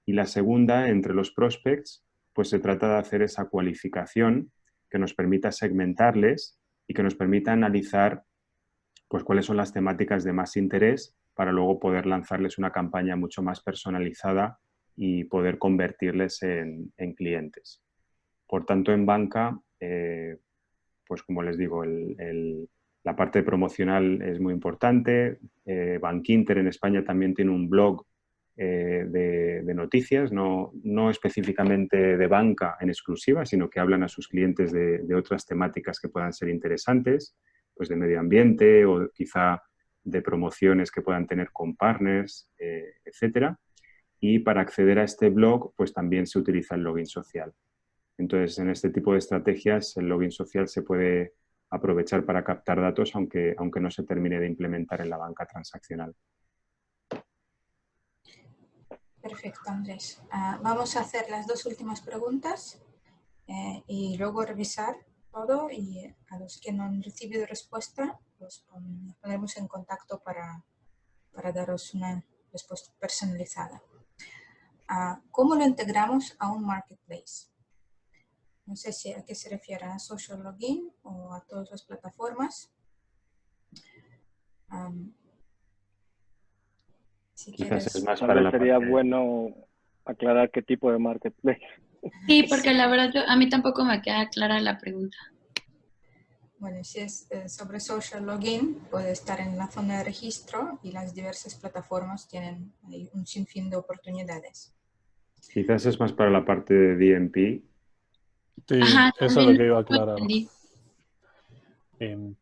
Speaker 3: Y la segunda, entre los prospects, pues se trata de hacer esa cualificación que nos permita segmentarles y que nos permita analizar pues cuáles son las temáticas de más interés para luego poder lanzarles una campaña mucho más personalizada y poder convertirles en clientes. Por tanto, en banca, pues como les digo, la parte promocional es muy importante. Bankinter en España también tiene un blog de noticias, no específicamente de banca en exclusiva, sino que hablan a sus clientes de otras temáticas que puedan ser interesantes, pues de medio ambiente o quizá de promociones que puedan tener con partners, etcétera. Y para acceder a este blog, pues también se utiliza el login social. Entonces, en este tipo de estrategias, el login social se puede aprovechar para captar datos, aunque no se termine de implementar en la banca transaccional.
Speaker 1: Perfecto, Andrés. Vamos a hacer las dos últimas preguntas y luego revisar todo, y a los que no han recibido respuesta, pues nos pondremos en contacto para daros una respuesta personalizada. ¿Cómo lo integramos a un marketplace? No sé si a qué se refiere, a Social Login o a todas las plataformas. Si
Speaker 3: Quizás es más
Speaker 2: Tal
Speaker 3: para
Speaker 2: vez
Speaker 3: la
Speaker 2: sería
Speaker 3: parte...
Speaker 2: bueno aclarar qué tipo de marketplace.
Speaker 5: Sí, porque la verdad a mí tampoco me queda clara la pregunta.
Speaker 1: Bueno, si es sobre Social Login, puede estar en la zona de registro y las diversas plataformas tienen ahí un sinfín de oportunidades.
Speaker 3: Quizás es más para la parte de DMP.
Speaker 4: Sí,
Speaker 5: Ajá,
Speaker 4: eso es lo
Speaker 5: también
Speaker 4: que iba a
Speaker 5: lo
Speaker 4: aclarar.
Speaker 5: entendí.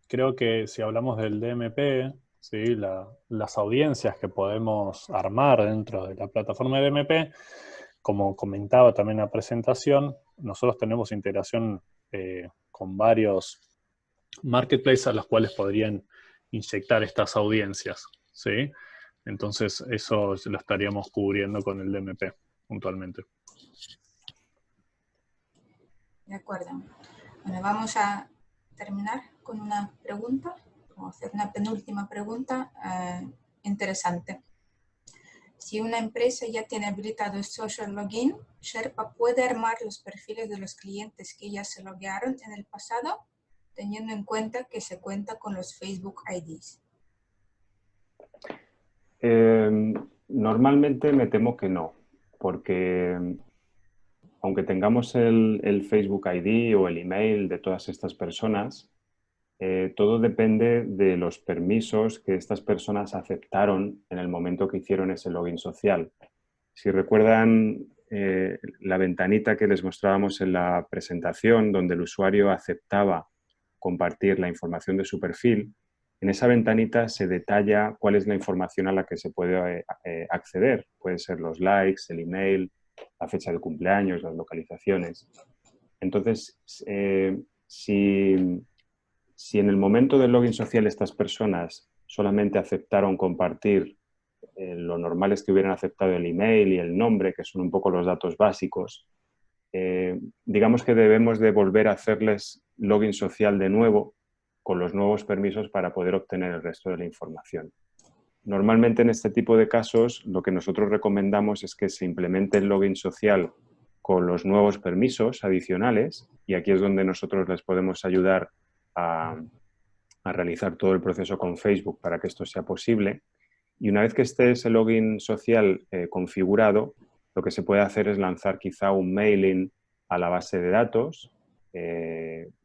Speaker 4: Creo que si hablamos del DMP, ¿sí? Las audiencias que podemos armar dentro de la plataforma de DMP, como comentaba también en la presentación, nosotros tenemos integración con varios marketplaces a los cuales podrían inyectar estas audiencias, ¿sí? Entonces eso lo estaríamos cubriendo con el DMP puntualmente.
Speaker 1: De acuerdo. Bueno, vamos a terminar con una pregunta, o hacer una penúltima pregunta interesante. Si una empresa ya tiene habilitado el Social Login, Sherpa puede armar los perfiles de los clientes que ya se loguearon en el pasado. teniendo en cuenta que se cuenta con los Facebook IDs?
Speaker 3: Normalmente me temo que no, porque aunque tengamos el Facebook ID o el email de todas estas personas, todo depende de los permisos que estas personas aceptaron en el momento que hicieron ese login social. Si recuerdan la ventanita que les mostrábamos en la presentación, donde el usuario aceptaba compartir la información de su perfil, en esa ventanita se detalla cuál es la información a la que se puede acceder. Pueden ser los likes, el email, la fecha de cumpleaños, las localizaciones. Entonces, si en el momento del login social estas personas solamente aceptaron compartir, lo normal es que hubieran aceptado el email y el nombre, que son un poco los datos básicos, digamos que debemos de volver a hacerles login social de nuevo con los nuevos permisos para poder obtener el resto de la información. Normalmente en este tipo de casos lo que nosotros recomendamos es que se implemente el login social con los nuevos permisos adicionales, y aquí es donde nosotros les podemos ayudar a realizar todo el proceso con Facebook para que esto sea posible. Y una vez que esté ese login social configurado, lo que se puede hacer es lanzar quizá un mailing a la base de datos,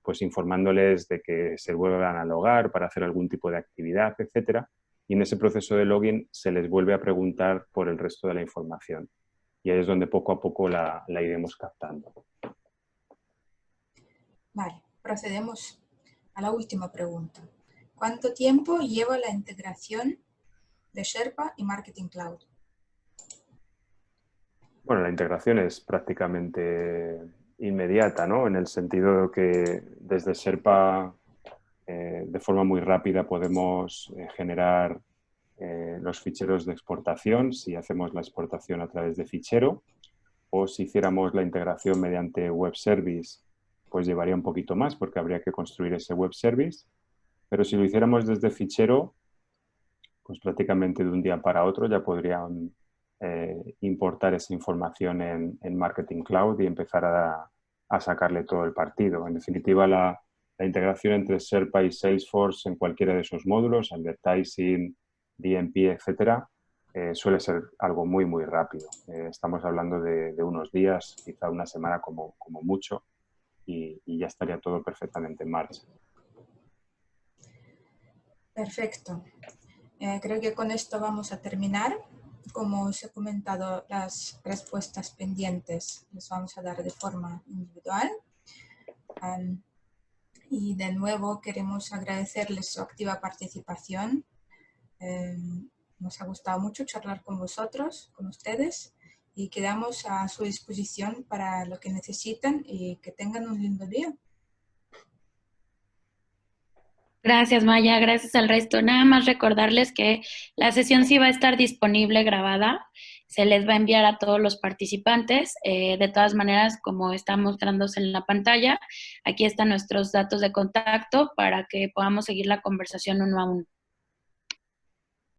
Speaker 3: pues informándoles de que se vuelvan a logar para hacer algún tipo de actividad, etcétera. Y en ese proceso de login se les vuelve a preguntar por el resto de la información. Y ahí es donde poco a poco la iremos captando.
Speaker 1: Vale, procedemos a la última pregunta. ¿Cuánto tiempo lleva la integración de Sherpa y Marketing Cloud?
Speaker 3: Bueno, la integración es prácticamente inmediata, ¿no? En el sentido de que desde Sherpa de forma muy rápida podemos generar los ficheros de exportación si hacemos la exportación a través de fichero, o si hiciéramos la integración mediante web service, pues llevaría un poquito más porque habría que construir ese web service. Pero si lo hiciéramos desde fichero, pues prácticamente de un día para otro ya podrían importar esa información en Marketing Cloud y empezar a sacarle todo el partido. En definitiva, la integración entre Sherpa y Salesforce en cualquiera de esos módulos, Advertising, DMP, etcétera, suele ser algo muy, muy rápido. Estamos hablando de unos días, quizá una semana como mucho, y ya estaría todo perfectamente en marcha.
Speaker 1: Perfecto. Creo que con esto vamos a terminar. Como os he comentado, las respuestas pendientes las vamos a dar de forma individual. Y de nuevo queremos agradecerles su activa participación. Nos ha gustado mucho charlar con vosotros, con ustedes, y quedamos a su disposición para lo que necesiten y que tengan un lindo día.
Speaker 5: Gracias, Maya. Gracias al resto. Nada más recordarles que la sesión sí va a estar disponible grabada. Se les va a enviar a todos los participantes. De todas maneras, como está mostrándose en la pantalla, aquí están nuestros datos de contacto para que podamos seguir la conversación uno a uno.